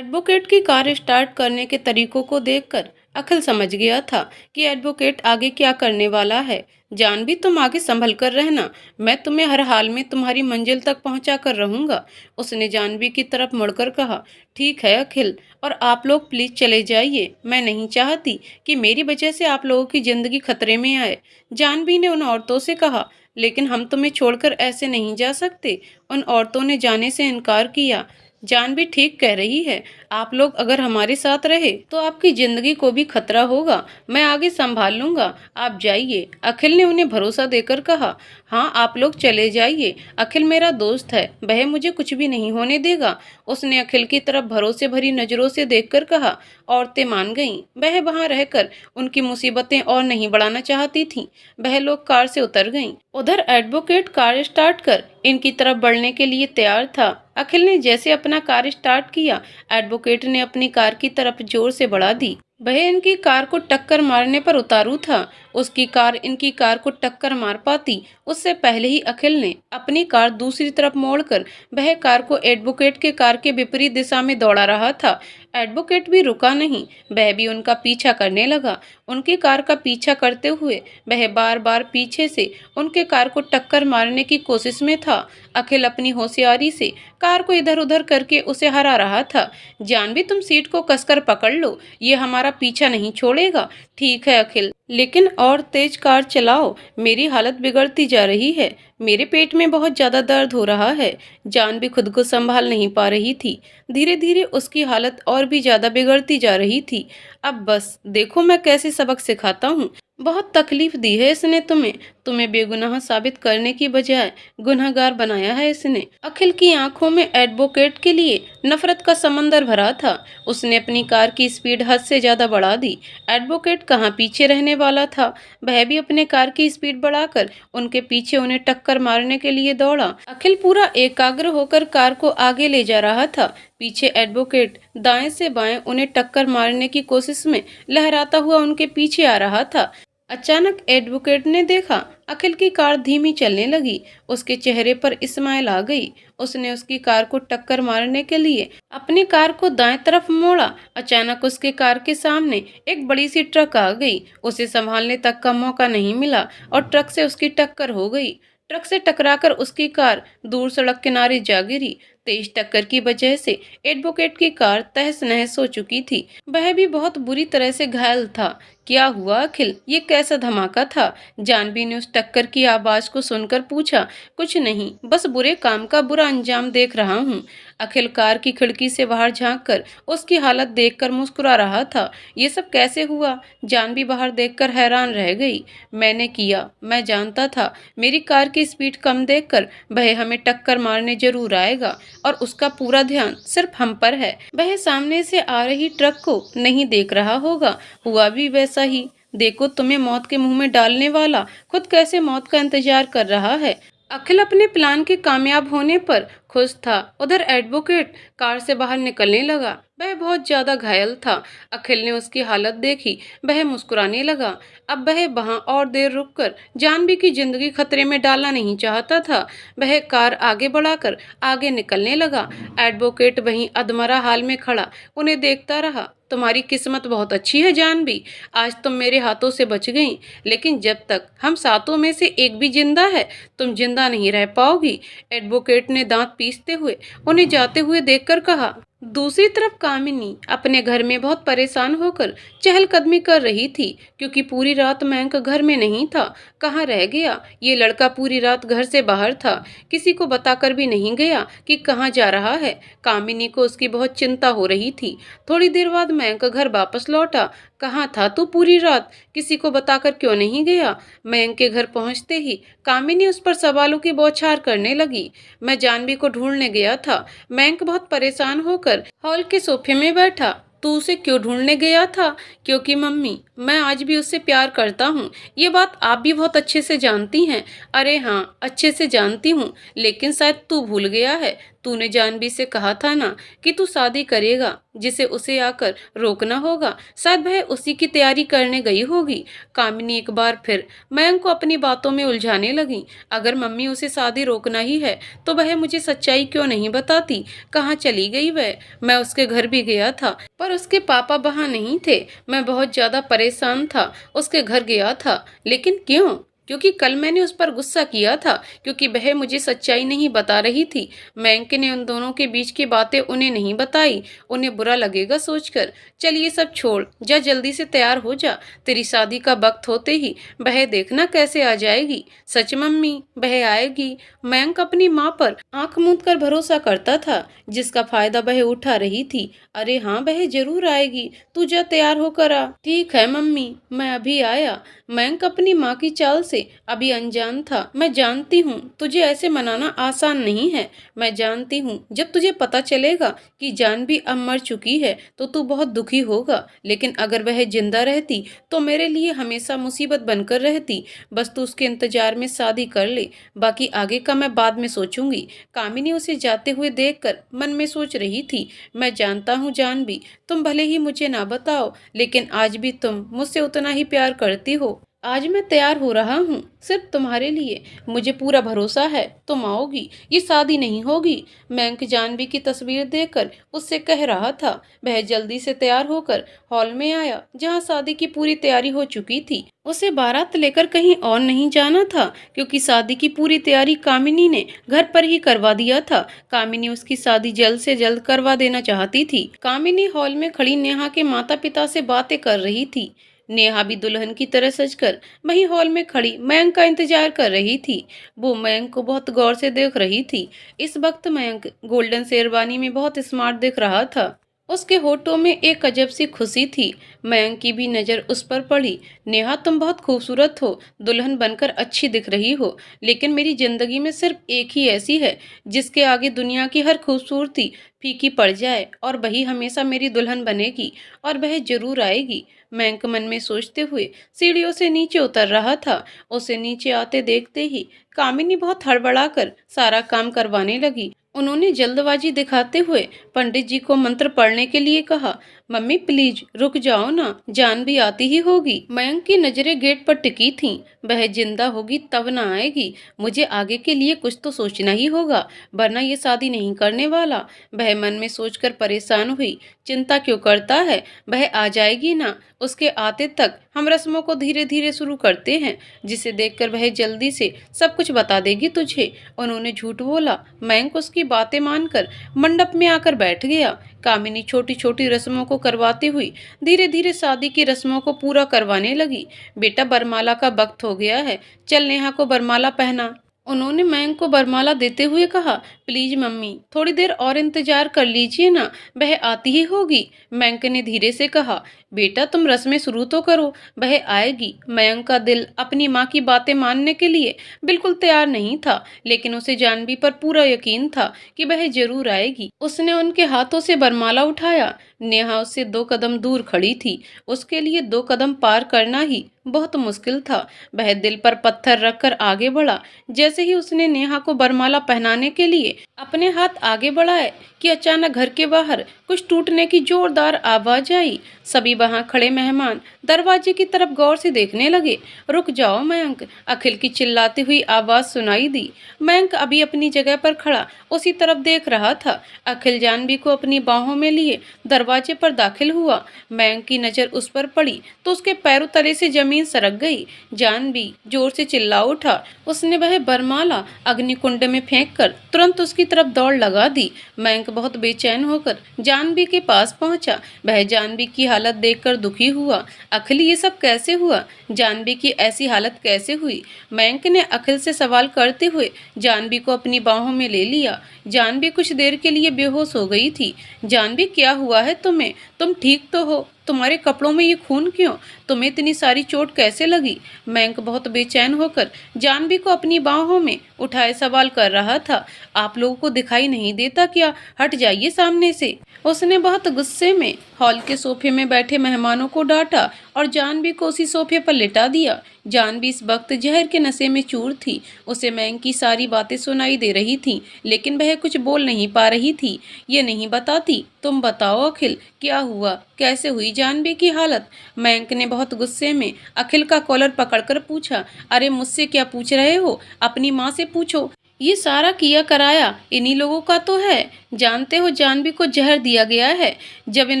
Advocate की car start करने के तरीकों को देखकर अखिल समझ गया था कि एडवोकेट आगे क्या करने वाला है। जानवी, तुम आगे संभल कर रहना। मैं तुम्हें हर हाल में तुम्हारी मंजिल तक पहुंचा कर रहूंगा। उसने जानवी की तरफ मुड़कर कहा। ठीक है अखिल, और आप लोग प्लीज चले जाइए। मैं नहीं चाहती कि मेरी वजह से आप लोगों की जिंदगी खतरे में आए। जानवी ने उन औरतों से कहा। लेकिन हम तुम्हें छोड़कर ऐसे नहीं जा सकते। उन औरतों ने जाने से इनकार किया। जानवी ठीक कह रही है। आप लोग अगर हमारे साथ रहे तो आपकी जिंदगी को भी खतरा होगा। मैं आगे संभाल लूंगा, आप जाइए। अखिल ने उन्हें भरोसा देकर कहा। हाँ, आप लोग चले जाइए। अखिल मेरा दोस्त है, वह मुझे कुछ भी नहीं होने देगा। उसने अखिल की तरफ भरोसे भरी नजरों से देखकर कहा। औरतें मान गईं। वह वहां रहकर उनकी मुसीबतें और नहीं बढ़ाना चाहती थीं। वह लोग कार से उतर गईं। उधर एडवोकेट कार स्टार्ट कर इनकी तरफ बढ़ने के लिए तैयार था। अखिल ने जैसे अपना कार स्टार्ट किया, एडवोकेट ने अपनी कार की तरफ जोर से बढ़ा दी। वह इनकी कार को टक्कर मारने पर उतारू था। उसकी कार इनकी कार को टक्कर मार पाती उससे पहले ही अखिल ने अपनी कार दूसरी तरफ मोड़कर वह कार को एडवोकेट के कार के विपरीत दिशा में दौड़ा रहा था। एडवोकेट भी रुका नहीं, वह भी उनका पीछा करने लगा। उनकी कार का पीछा करते हुए वह बार बार पीछे से उनके कार को टक्कर मारने की कोशिश में था। अखिल अपनी होशियारी से कार को इधर उधर करके उसे हरा रहा था। जानवी, तुम सीट को कसकर पकड़ लो, ये हमारा पीछा नहीं छोड़ेगा। ठीक है अखिल, लेकिन और तेज कार चलाओ। मेरी हालत बिगड़ती जा रही है। मेरे पेट में बहुत ज्यादा दर्द हो रहा है। जानवी खुद को संभाल नहीं पा रही थी। धीरे धीरे उसकी हालत और भी ज्यादा बिगड़ती जा रही थी। अब बस देखो मैं कैसे सबक सिखाता हूँ। बहुत तकलीफ दी है इसने तुम्हें। तुम्हें बेगुनाह साबित करने की बजाय गुनहगार बनाया है इसने। अखिल की आंखों में एडवोकेट के लिए नफरत का समंदर भरा था। उसने अपनी कार की स्पीड हद से ज्यादा बढ़ा दी। एडवोकेट कहाँ पीछे रहने वाला था। वह भी अपने कार की स्पीड बढ़ाकर उनके पीछे उन्हें टक्कर मारने के लिए दौड़ा। अखिल पूरा एकाग्र होकर कार को आगे ले जा रहा था। पीछे एडवोकेट दाएं से बाएं उन्हें टक्कर मारने की कोशिश में लहराता हुआ उनके पीछे आ रहा था। अचानक एडवोकेट ने देखा अखिल की कार धीमी चलने लगी। उसके चेहरे पर स्माइल आ गई। उसने उसकी कार को टक्कर मारने के लिए अपनी कार को दाएं तरफ मोड़ा। अचानक उसके कार के सामने एक बड़ी सी ट्रक आ गई। उसे संभालने तक का मौका नहीं मिला और ट्रक से उसकी टक्कर हो गई। ट्रक से टकराकर उसकी कार दूर सड़क किनारे जा गिरी। तेज टक्कर की वजह से एडवोकेट की कार तहस नहस हो चुकी थी। वह भी बहुत बुरी तरह से घायल था। क्या हुआ अखिल, ये कैसा धमाका था? जानवी ने उस टक्कर की आवाज को सुनकर पूछा। कुछ नहीं, बस बुरे काम का बुरा अंजाम देख रहा हूँ। अखिल कार की खिड़की से बाहर झांककर उसकी हालत देखकर मुस्कुरा रहा था। ये सब कैसे हुआ? जानवी बाहर देखकर हैरान रह गई। मैंने किया, मैं जानता था। मेरी कार की स्पीड कम देखकर वह हमें टक्कर मारने जरूर आएगा और उसका पूरा ध्यान सिर्फ हम पर है। वह सामने से आ रही ट्रक को नहीं देख रहा होगा। हुआ भी वैसा ही। देखो, तुम्हें मौत के मुंह में डालने वाला खुद कैसे मौत का इंतजार कर रहा है। अखिल अपने प्लान के कामयाब होने पर खुश था। उधर एडवोकेट कार से बाहर निकलने लगा। वह बहुत ज्यादा घायल था। अखिल ने उसकी हालत देखी। वह मुस्कुराने लगा। अब वह वहां और देर रुककर जानवी की जिंदगी खतरे में डालना नहीं चाहता था। वह कार आगे बढ़ाकर आगे निकलने लगा। एडवोकेट वहीं अधमरा हाल में खड़ा उन्हें देखता रहा। तुम्हारी किस्मत बहुत अच्छी है जानवी, आज तुम मेरे हाथों से बच गई। लेकिन जब तक हम सातों में से एक भी जिंदा है, तुम जिंदा नहीं रह पाओगी। एडवोकेट ने दांत पीसते हुए उन्हें जाते हुए देखकर कहा। दूसरी तरफ कामिनी अपने घर में बहुत परेशान होकर चहलकदमी कर रही थी, क्योंकि पूरी रात मयंक घर में नहीं था। कहाँ रह गया ये लड़का? पूरी रात घर से बाहर था, किसी को बताकर भी नहीं गया कि कहाँ जा रहा है। कामिनी को उसकी बहुत चिंता हो रही थी। थोड़ी देर बाद मयंक घर वापस लौटा। कहाँ था तू पूरी रात? किसी को बताकर क्यों नहीं गया? मयंक के घर पहुंचते ही कामिनी उस पर सवालों की बौछार करने लगी। मैं जानवी को ढूंढने गया था। मयंक बहुत परेशान होकर हॉल के सोफे में बैठा। तू उसे क्यों ढूंढने गया था? क्योंकि मम्मी, मैं आज भी उससे प्यार करता हूँ। ये बात आप भी बहुत अच्छे से जानती हैं। अरे हाँ, अच्छे से जानती हूँ, लेकिन शायद तू भूल गया है। तूने जानवी से कहा था ना कि तू शादी करेगा, जिसे उसे आकर रोकना होगा। शायद वह उसी की तैयारी करने गई होगी। कामिनी एक बार फिर मयंक को अपनी बातों में उलझाने लगी। अगर मम्मी उसे शादी रोकना ही है तो वह मुझे सच्चाई क्यों नहीं बताती? कहाँ चली गई वह? मैं उसके घर भी गया था पर उसके पापा वहाँ नहीं थे। मैं बहुत ज्यादा परेशान था, उसके घर गया था। लेकिन क्यों? क्योंकि कल मैंने उस पर गुस्सा किया था, क्योंकि वह मुझे सच्चाई नहीं बता रही थी। मयंक ने उन दोनों के बीच की बातें उन्हें नहीं बताई, उन्हें बुरा लगेगा सोचकर। चल ये सब छोड़, जा जल्दी से तैयार हो जा। तेरी शादी का वक्त होते ही वह देखना कैसे आ जाएगी। सच मम्मी, वह आएगी। मयंक अपनी माँ पर आंख मूंद कर भरोसा करता था, जिसका फायदा वह उठा रही थी। अरे हाँ, वह जरूर आएगी, तू जा तैयार होकर आ। ठीक है मम्मी, मैं अभी आया। मयंक अपनी माँ की चाल से अभी अनजान था। मैं जानती हूँ तुझे ऐसे मनाना आसान नहीं है। मैं जानती हूँ जब तुझे पता चलेगा कि जानवी अब मर चुकी है तो तू बहुत दुखी होगा, लेकिन अगर वह जिंदा रहती तो मेरे लिए हमेशा मुसीबत बनकर रहती। बस तू उसके इंतजार में शादी कर ले, बाकी आगे का मैं बाद में सोचूंगी। कामिनी उसे जाते हुए देखकर मन में सोच रही थी, मैं जानता हूँ जानवी, तुम भले ही मुझे ना बताओ, लेकिन आज भी तुम मुझसे उतना ही प्यार करती हो। आज मैं तैयार हो रहा हूँ सिर्फ तुम्हारे लिए। मुझे पूरा भरोसा है तुम आओगी, ये शादी नहीं होगी। मयंक जानवी की तस्वीर देखकर उससे कह रहा था। वह जल्दी से तैयार होकर हॉल में आया, जहाँ शादी की पूरी तैयारी हो चुकी थी। उसे बारात लेकर कहीं और नहीं जाना था, क्योंकि शादी की पूरी तैयारी कामिनी ने घर पर ही करवा दिया था। कामिनी उसकी शादी जल्द से जल्द करवा देना चाहती थी। कामिनी हॉल में खड़ी नेहा के माता पिता से बातें कर रही थी। नेहा भी दुल्हन की तरह सजकर वहीं हॉल में खड़ी मयंक का इंतजार कर रही थी। वो मयंक को बहुत गौर से देख रही थी। इस वक्त मयंक गोल्डन शेरवानी में बहुत स्मार्ट दिख रहा था। उसके होठों में एक अजब सी खुशी थी। मयंक की भी नजर उस पर पड़ी। नेहा, तुम बहुत खूबसूरत हो, दुल्हन बनकर अच्छी दिख रही हो, लेकिन मेरी जिंदगी में सिर्फ एक ही ऐसी है जिसके आगे दुनिया की हर खूबसूरती फीकी पड़ जाए, और वही हमेशा मेरी दुल्हन बनेगी, और वह जरूर आएगी। मयंक मन में सोचते हुए सीढ़ियों से नीचे उतर रहा था। उसे नीचे आते देखते ही कामिनी बहुत हड़बड़ाकर सारा काम करवाने लगी। उन्होंने जल्दबाजी दिखाते हुए पंडित जी को मंत्र पढ़ने के लिए कहा। मम्मी प्लीज रुक जाओ ना, जानवी आती ही होगी। मयंक की नजरें गेट पर टिकी थीं। वह जिंदा होगी तब ना आएगी। मुझे आगे के लिए कुछ तो सोचना ही होगा, वरना ये शादी नहीं करने वाला। वह मन में सोचकर परेशान हुई। चिंता क्यों करता है, वह आ जाएगी ना। उसके आते तक हम रस्मों को धीरे धीरे शुरू करते हैं, जिसे देखकर वह जल्दी से सब कुछ बता देगी तुझे। उन्होंने झूठ बोला। मयंक उसकी बातें मानकर मंडप में आकर बैठ गया। कामिनी छोटी छोटी रस्मों को करवाती हुई धीरे धीरे शादी की रस्मों को पूरा करवाने लगी। बेटा, बरमाला का वक्त हो गया है, चल नेहा को बरमाला पहना। उन्होंने मयंक को बरमाला देते हुए कहा। प्लीज मम्मी, थोड़ी देर और इंतजार कर लीजिए ना, वह आती ही होगी। मयंक ने धीरे से कहा। बेटा, तुम रस्में शुरू तो करो, वह आएगी। मयंक का दिल अपनी माँ की बातें मानने के लिए बिल्कुल तैयार नहीं था, लेकिन उसे जानवी पर पूरा यकीन था कि वह जरूर आएगी। उसने उनके हाथों से बरमाला उठाया। नेहा उससे 2 कदम दूर खड़ी थी। उसके लिए 2 कदम पार करना ही बहुत मुश्किल था। वह दिल पर पत्थर रखकर आगे बढ़ा। जैसे ही उसने नेहा को बरमाला पहनाने के लिए अपने हाथ आगे बढ़ाए कि अचानक घर के बाहर कुछ टूटने की जोरदार आवाज आई। सभी वहां खड़े मेहमान दरवाजे की तरफ गौर से देखने लगे। रुक जाओ मयंक, अखिल की चिल्लाती हुई आवाज सुनाई दी। मयंक अभी अपनी जगह पर खड़ा उसी तरफ देख रहा था। अखिल जानवी को अपनी बाहों में लिए दरवाजे पर दाखिल हुआ। मयंक की नजर उस पर पड़ी तो उसके पैरों तले से जमीन सरक गई। जानवी जोर से चिल्ला उठा। उसने वह बरमाला अग्निकुंड में फेंककर तुरंत उसकी तरफ दौड़ लगा दी। मयंक बहुत बेचैन होकर जानवी के पास पहुंचा। वह जानवी की हालत देखकर दुखी हुआ। अखिल, ये सब कैसे हुआ? जानवी की ऐसी हालत कैसे हुई? मयंक ने अखिल से सवाल करते हुए जानवी को अपनी बाहों में ले लिया। जानवी कुछ देर के लिए बेहोश हो गई थी। जानवी, क्या हुआ है तुम्हें? तुम ठीक तो हो? तुम्हारे कपड़ों में ये खून क्यों? तुम्हें इतनी सारी चोट कैसे लगी? मयंक बहुत बेचैन होकर जानवी को अपनी बाहों में उठाए सवाल कर रहा था। आप लोगों को दिखाई नहीं देता क्या? हट जाइए सामने से। उसने बहुत गुस्से में हॉल के सोफे में बैठे मेहमानों को डांटा और जानवी को उसी सोफे पर लिटा दिया। जानवी इस वक्त जहर के नशे में चूर थी। उसे मयंक की सारी बातें सुनाई दे रही थी, लेकिन वह कुछ बोल नहीं पा रही थी। ये नहीं बताती। तुम बताओ अखिल, क्या हुआ, कैसे हुई जानवी की हालत? मयंक ने बहुत गुस्से में अखिल का कॉलर पकड़कर पूछा। अरे मुझसे क्या पूछ रहे हो? अपनी माँ से पूछो। ये सारा किया कराया इन्हीं लोगों का तो है। जानते हो जानवी को जहर दिया गया है। जब इन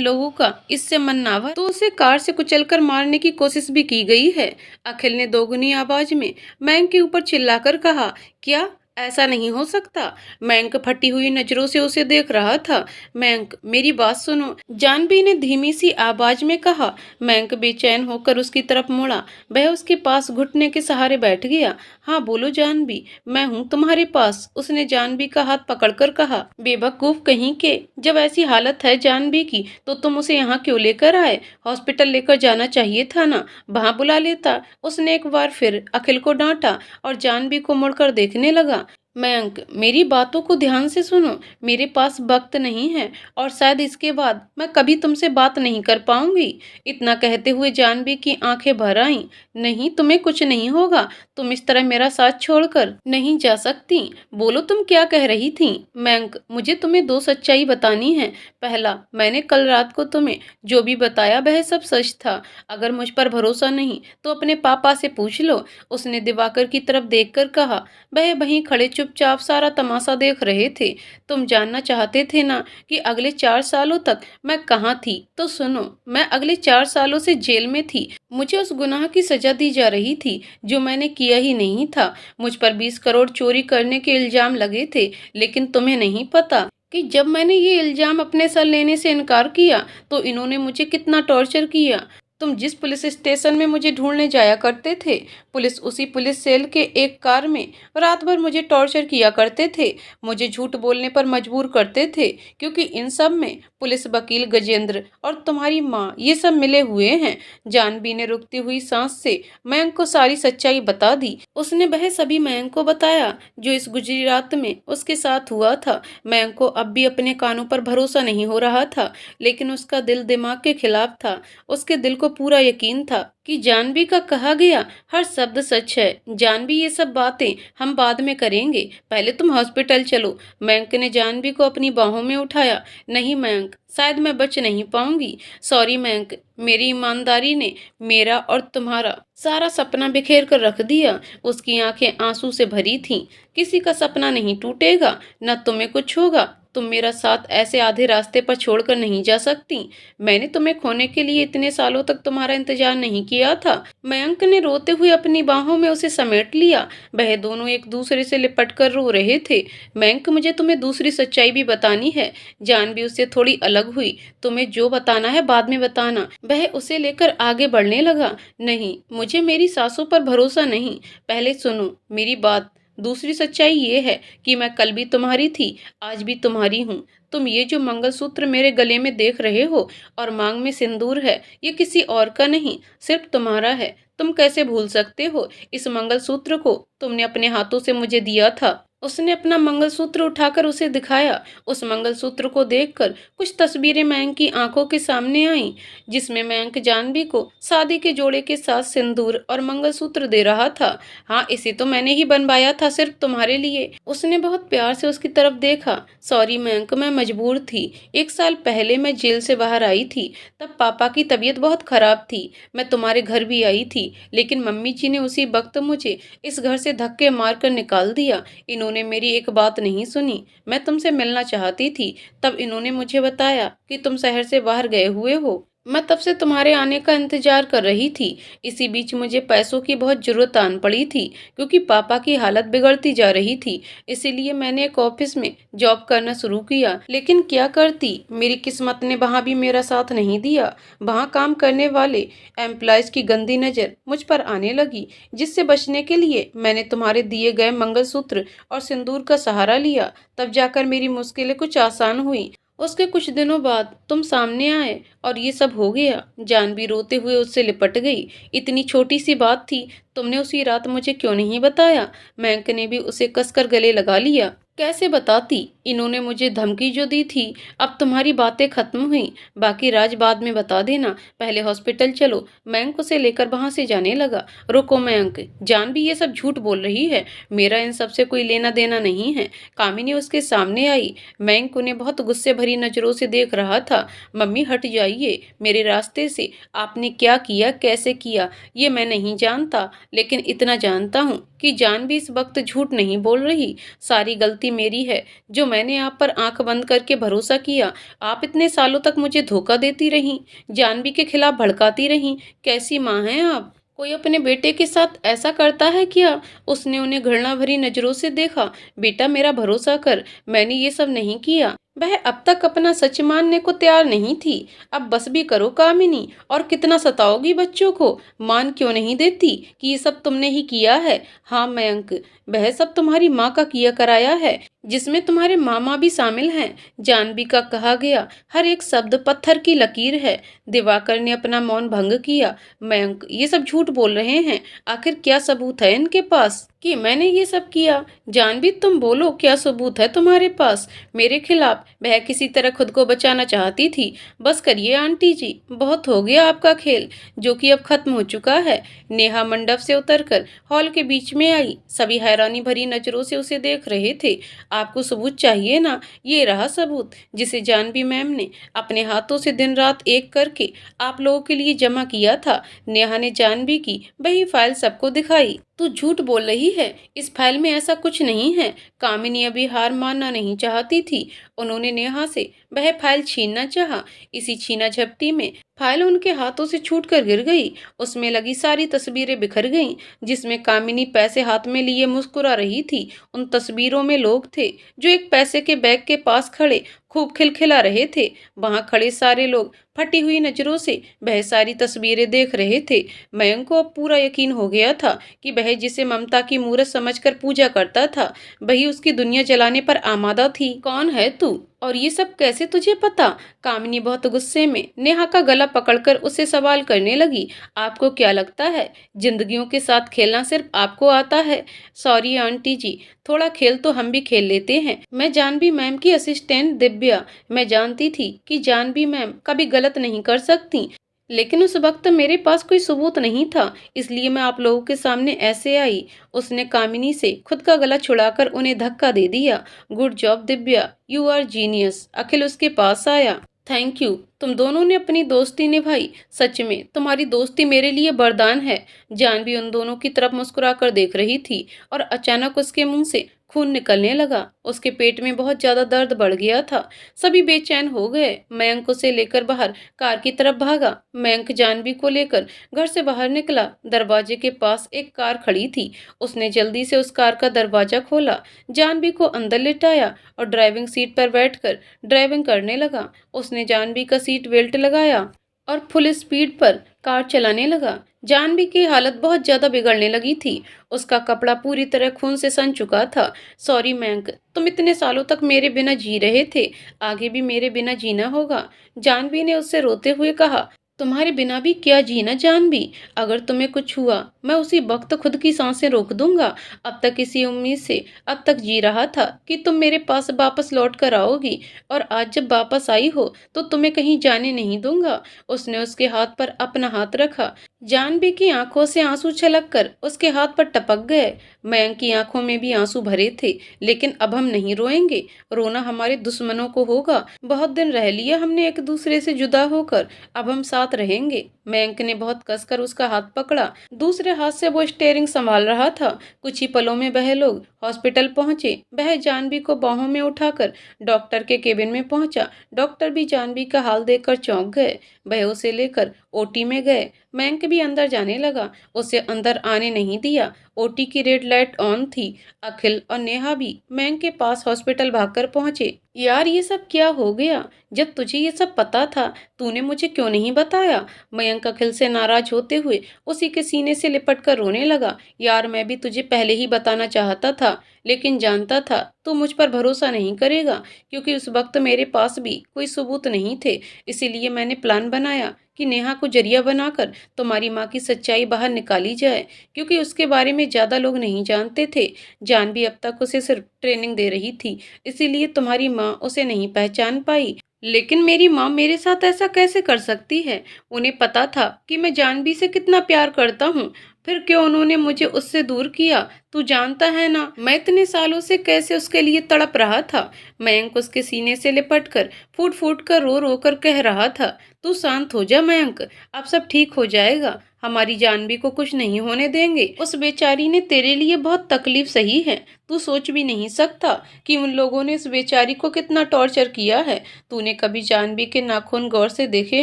लोगों का इससे मन ना भर तो उसे कार से कुचलकर मारने की कोशिश भी की गई है। अखिल ने दोगुनी आवाज में मयंक के ऊपर चिल्लाकर कहा। क्या? ऐसा नहीं हो सकता। मयंक फटी हुई नजरों से उसे देख रहा था। मयंक, मेरी बात सुनो, जानवी ने धीमी सी आवाज में कहा। मयंक बेचैन होकर उसकी तरफ मुड़ा। वह उसके पास घुटने के सहारे बैठ गया। हाँ बोलो जानवी, मैं हूँ तुम्हारे पास, उसने जानवी का हाथ पकड़कर कहा। बेवकूफ कहीं के, जब ऐसी हालत है जानवी की तो तुम उसे यहाँ क्यों लेकर आए? हॉस्पिटल लेकर जाना चाहिए था ना, वहां बुला लेता। उसने एक बार फिर अखिल को डांटा और जानवी को मुड़कर देखने लगा। मयंक, मेरी बातों को ध्यान से सुनो। मेरे पास वक्त नहीं है और शायद इसके बाद मैं कभी तुमसे बात नहीं कर पाऊंगी। इतना कहते हुए जानवी की आंखें भर आईं। नहीं, तुम्हें कुछ नहीं होगा। तुम इस तरह मेरा साथ छोड़कर नहीं जा सकती। बोलो, तुम क्या कह रही थी? मयंक, मुझे तुम्हें दो सच्चाई बतानी है। पहला, मैंने कल रात को तुम्हें जो भी बताया वह सब सच था। अगर मुझ पर भरोसा नहीं तो अपने पापा से पूछ लो, उसने दिवाकर की तरफ देखकर कहा। वह वहीं खड़े चुपचाप सारा तमाशा देख रहे थे। तुम जानना चाहते थे ना कि अगले 4 सालों तक मैं कहाँ थी? तो सुनो, मैं अगले 4 सालों से जेल में थी। मुझे उस गुनाह की सजा दी जा रही थी जो मैंने किया ही नहीं था। मुझ पर 20 करोड़ चोरी करने के इल्जाम लगे थे, लेकिन तुम्हें नहीं पता कि जब मैंने ये इल्जाम अपने सर लेने से इनकार किया तो इन्होंने मुझे कितना टॉर्चर किया। तुम जिस पुलिस स्टेशन में मुझे ढूंढने जाया करते थे, पुलिस उसी पुलिस सेल के एक कार में रात भर मुझे टॉर्चर किया करते थे। मुझे झूठ बोलने पर मजबूर करते थे, क्योंकि इन सब में पुलिस वकील गजेंद्र और तुम्हारी माँ ये सब मिले हुए हैं। जानवी ने रुकती हुई सांस से मयंक को सारी सच्चाई बता दी। उसने वह सभी मयंक को बताया जो इस गुजरी रात में उसके साथ हुआ था। मयंक को अब भी अपने कानों पर भरोसा नहीं हो रहा था, लेकिन उसका दिल दिमाग के खिलाफ था। उसके दिल को पूरा यकीन था कि जानवी का कहा गया हर शब्द सच है। जानवी, ये सब बातें हम बाद में करेंगे, पहले तुम हॉस्पिटल चलो। मयंक ने जानवी को अपनी बाहों में उठाया। नहीं मयंक, शायद मैं बच नहीं पाऊंगी। सॉरी मयंक, मेरी ईमानदारी ने मेरा और तुम्हारा सारा सपना बिखेर कर रख दिया। उसकी आंखें आंसू से भरी थीं। किसी का सपना नहीं टूटेगा, न तुम्हें कुछ होगा। तुम मेरा साथ ऐसे आधे रास्ते पर छोड़कर नहीं जा सकती। मैंने तुम्हें खोने के लिए इतने सालों तक तुम्हारा इंतजार नहीं किया था। मयंक ने रोते हुए अपनी बाहों में उसे समेट लिया। वह दोनों एक दूसरे से लिपट कर रो रहे थे। मयंक, मुझे तुम्हें दूसरी सच्चाई भी बतानी है। जानवी उससे थोड़ी अलग हुई। तुम्हें जो बताना है बाद में बताना। वह उसे लेकर आगे बढ़ने लगा। नहीं, मुझे मेरी सासों पर भरोसा नहीं। पहले सुनो मेरी बात। दूसरी सच्चाई ये है कि मैं कल भी तुम्हारी थी, आज भी तुम्हारी हूँ। तुम ये जो मंगलसूत्र मेरे गले में देख रहे हो और मांग में सिंदूर है, ये किसी और का नहीं, सिर्फ तुम्हारा है। तुम कैसे भूल सकते हो? इस मंगलसूत्र को तुमने अपने हाथों से मुझे दिया था। उसने अपना मंगलसूत्र उठाकर उसे दिखाया। उस मंगलसूत्र को देखकर कुछ तस्वीरें मयंक की आंखों के सामने आईं, जिसमें मयंक जानवी को शादी के जोड़े के साथ सिंदूर और मंगलसूत्र दे रहा था। हाँ, इसे तो मैंने ही बनवाया था सिर्फ तुम्हारे लिए। उसने बहुत प्यार से उसकी तरफ देखा। सॉरी मयंक, मैं मजबूर थी। 1 साल पहले मैं जेल से बाहर आई थी, तब पापा की तबीयत बहुत खराब थी। मैं तुम्हारे घर भी आई थी, लेकिन मम्मी जी ने उसी वक्त मुझे इस घर से धक्के मारकर निकाल दिया। इन्होंने मेरी एक बात नहीं सुनी। मैं तुमसे मिलना चाहती थी, तब इन्होंने मुझे बताया कि तुम शहर से बाहर गए हुए हो। मैं तब से तुम्हारे आने का इंतजार कर रही थी। इसी बीच मुझे पैसों की बहुत जरूरत आन पड़ी थी, क्योंकि पापा की हालत बिगड़ती जा रही थी। इसीलिए मैंने एक ऑफिस में जॉब करना शुरू किया, लेकिन क्या करती, मेरी किस्मत ने वहां भी मेरा साथ नहीं दिया। वहां काम करने वाले एम्प्लॉयज की गंदी नजर मुझ पर आने लगी, जिससे बचने के लिए मैंने तुम्हारे दिए गए मंगलसूत्र और सिंदूर का सहारा लिया। तब जाकर मेरी मुश्किलें कुछ आसान हुई। उसके कुछ दिनों बाद तुम सामने आए और ये सब हो गया। जानवी रोते हुए उससे लिपट गई। इतनी छोटी सी बात थी, तुमने उसी रात मुझे क्यों नहीं बताया? मयंक ने भी उसे कसकर गले लगा लिया। कैसे बताती? इन्होंने मुझे धमकी जो दी थी, अब तुम्हारी बातें खत्म हुई, बाकी राज बाद में बता देना, पहले हॉस्पिटल चलो। मयंक उसे लेकर वहां से जाने लगा। रुको मयंक, जानवी ये सब झूठ बोल रही है, मेरा इन सब से कोई लेना देना नहीं है। कामिनी उसके सामने आई। मयंक उन्हें बहुत गुस्से भरी नजरों से देख रहा था। मम्मी हट जाइए मेरे रास्ते से, आपने क्या किया कैसे किया ये मैं नहीं जानता, लेकिन इतना जानता हूँ कि जानवी इस वक्त झूठ नहीं बोल रही। सारी गलती मेरी है, जो मैंने आप पर आंख बंद करके भरोसा किया। आप इतने सालों तक मुझे धोखा देती रहीं, जानवी के खिलाफ भड़काती रहीं। कैसी माँ हैं आप? कोई अपने बेटे के साथ ऐसा करता है क्या? उसने उन्हें घृणा भरी नजरों से देखा। बेटा मेरा भरोसा कर, मैंने ये सब नहीं किया। वह अब तक अपना सच मानने को तैयार नहीं थी। अब बस भी करो कामिनी, और कितना सताओगी बच्चों को? मान क्यों नहीं देती कि ये सब तुमने ही किया है? हाँ मयंक, वह सब तुम्हारी माँ का किया कराया है, जिसमें तुम्हारे मामा भी शामिल हैं। जानवी का कहा गया हर एक शब्द पत्थर की लकीर है। दिवाकर ने अपना मौन भंग किया। मयंक ये सब झूठ बोल रहे हैं, आखिर क्या सबूत है इनके पास कि मैंने ये सब किया? जानवी तुम बोलो, क्या सबूत है तुम्हारे पास मेरे खिलाफ? वह किसी तरह खुद को बचाना चाहती थी। बस करिए आंटी जी, बहुत हो गया आपका खेल, जो कि अब खत्म हो चुका है। नेहा मंडप से उतरकर हॉल के बीच में आई। सभी हैरानी भरी नजरों से उसे देख रहे थे। आपको सबूत चाहिए ना? ये रहा सबूत, जिसे जानवी मैम ने अपने हाथों से दिन रात एक करके आप लोगों के लिए जमा किया था। नेहा ने जानवी की वही फाइल सबको दिखाई। तू झूठ बोल रही है, इस फाइल में ऐसा कुछ नहीं है। कामिनी अभी हार मानना नहीं चाहती थी। उन्होंने नेहा से वह फाइल छीनना चाहा। इसी छीना झपटी में फाइल उनके हाथों से छूटकर गिर गई। उसमें लगी सारी तस्वीरें बिखर गईं, जिसमें कामिनी पैसे हाथ में लिए मुस्कुरा रही थी। उन तस्वीरों में लोग थे जो एक पैसे के बैग के पास खड़े खूब खिलखिला रहे थे। वहां खड़े सारे लोग फटी हुई नजरों से वह सारी तस्वीरें देख रहे थे। मयंक को अब पूरा यकीन हो गया था कि वह जिसे ममता की मूरत समझकर पूजा करता था, वही उसकी दुनिया जलाने पर आमादा थी। कौन है तू, और ये सब कैसे तुझे पता? कामिनी बहुत गुस्से में नेहा का गला पकड़कर उसे सवाल करने लगी। आपको क्या लगता है जिंदगियों के साथ खेलना सिर्फ आपको आता है? सॉरी आंटी जी, थोड़ा खेल तो हम भी खेल लेते हैं। मैं जानवी मैम की असिस्टेंट दिव्या, मैं जानती थी कि जानवी मैम कभी गलत नहीं कर सकती, लेकिन उस वक्त मेरे पास कोई सबूत नहीं था, इसलिए मैं आप लोगों के सामने ऐसे आई। उसने कामिनी से खुद का गला छुड़ाकर उन्हें धक्का दे दिया। Good job Divya, you are genius. Akhil उसके पास आया। थैंक यू, तुम दोनों ने अपनी दोस्ती निभाई। सच में तुम्हारी दोस्ती मेरे लिए वरदान है। जानवी उन दोनों की तरफ मुस्कुराकर देख रही थी और अचानक उसके मुंह से खून निकलने लगा। उसके पेट में बहुत ज्यादा दर्द बढ़ गया था। सभी बेचैन हो गए। मयंक उसे लेकर बाहर कार की तरफ भागा। मयंक जानवी को लेकर घर से बाहर निकला। दरवाजे के पास एक कार खड़ी थी। उसने जल्दी से उस कार का दरवाजा खोला, जानवी को अंदर लिटाया और ड्राइविंग सीट पर बैठकर ड्राइविंग करने लगा। उसने जानवी का सीट बेल्ट लगाया और फुल स्पीड पर कार चलाने लगा। जानवी की हालत बहुत ज्यादा बिगड़ने लगी थी। उसका कपड़ा पूरी तरह खून से सन चुका था। सॉरी मयंक, तुम इतने सालों तक मेरे बिना जी रहे थे, आगे भी मेरे बिना जीना होगा। जानवी ने उससे रोते हुए कहा। तुम्हारे बिना भी क्या जीना जानवी, अगर तुम्हें कुछ हुआ मैं उसी वक्त खुद की सांसें रोक दूंगा। अब तक इसी उम्मीद से अब तक जी रहा था कि तुम मेरे पास वापस लौट कर आओगी, और आज जब वापस आई हो तो तुम्हें कहीं जाने नहीं दूंगा। उसने उसके हाथ पर अपना हाथ रखा। जानवी की आंखों से आंसू छलक कर उसके हाथ पर टपक गए। मयंक की आंखों में भी आंसू भरे थे। लेकिन अब हम नहीं रोएंगे, रोना हमारे दुश्मनों को होगा। बहुत दिन रह लिया हमने एक दूसरे से जुदा होकर, अब हम साथ रहेंगे। मयंक ने बहुत कसकर उसका हाथ पकड़ा। दूसरे हाथ से वो स्टीयरिंग संभाल रहा था। कुछ ही पलों में वह लोग हॉस्पिटल पहुंचे। वह जानवी को बाहों में उठाकर डॉक्टर के केबिन में पहुंचा। डॉक्टर भी जानवी का हाल देखकर चौंक गए। वह उसे लेकर ओटी में गए। मयंक भी अंदर जाने लगा, उसे अंदर आने नहीं दिया। ओटी की रेड लाइट ऑन थी। अखिल और नेहा भी मयंक के पास हॉस्पिटल भागकर पहुंचे। यार ये सब क्या हो गया? जब तुझे ये सब पता था तूने मुझे क्यों नहीं बताया? मयंक अखिल से नाराज होते हुए उसी के सीने से लिपट कर रोने लगा। यार मैं भी तुझे पहले ही बताना चाहता था, लेकिन जानता था तू मुझ पर भरोसा नहीं करेगा, क्योंकि उस वक्त मेरे पास भी कोई सबूत नहीं थे। इसीलिए मैंने प्लान बनाया कि नेहा को जरिया बनाकर तुम्हारी माँ की सच्चाई बाहर निकाली जाए, क्योंकि उसके बारे में ज़्यादा लोग नहीं जानते थे। जानवी अब तक उसे सिर्फ ट्रेनिंग दे रही थी, इसीलिए तुम्हारी माँ उसे नहीं पहचान पाई। लेकिन मेरी माँ मेरे साथ ऐसा कैसे कर सकती है? उन्हें पता था कि मैं जानवी से कितना प्यार करता हूँ, फिर क्यों उन्होंने मुझे उससे दूर किया? तू जानता है ना मैं इतने सालों से कैसे उसके लिए तड़प रहा था। मयंक उसके सीने से लिपट कर फूट फूट कर रो रो कर कह रहा था, तू शांत हो जा मयंक, अब सब ठीक हो जाएगा, हमारी जानवी को कुछ नहीं होने देंगे। उस बेचारी ने तेरे लिए बहुत तकलीफ सही है, तू सोच भी नहीं सकता कि उन लोगों ने उस बेचारी को कितना टॉर्चर किया है। तूने कभी जानवी के नाखून गौर से देखे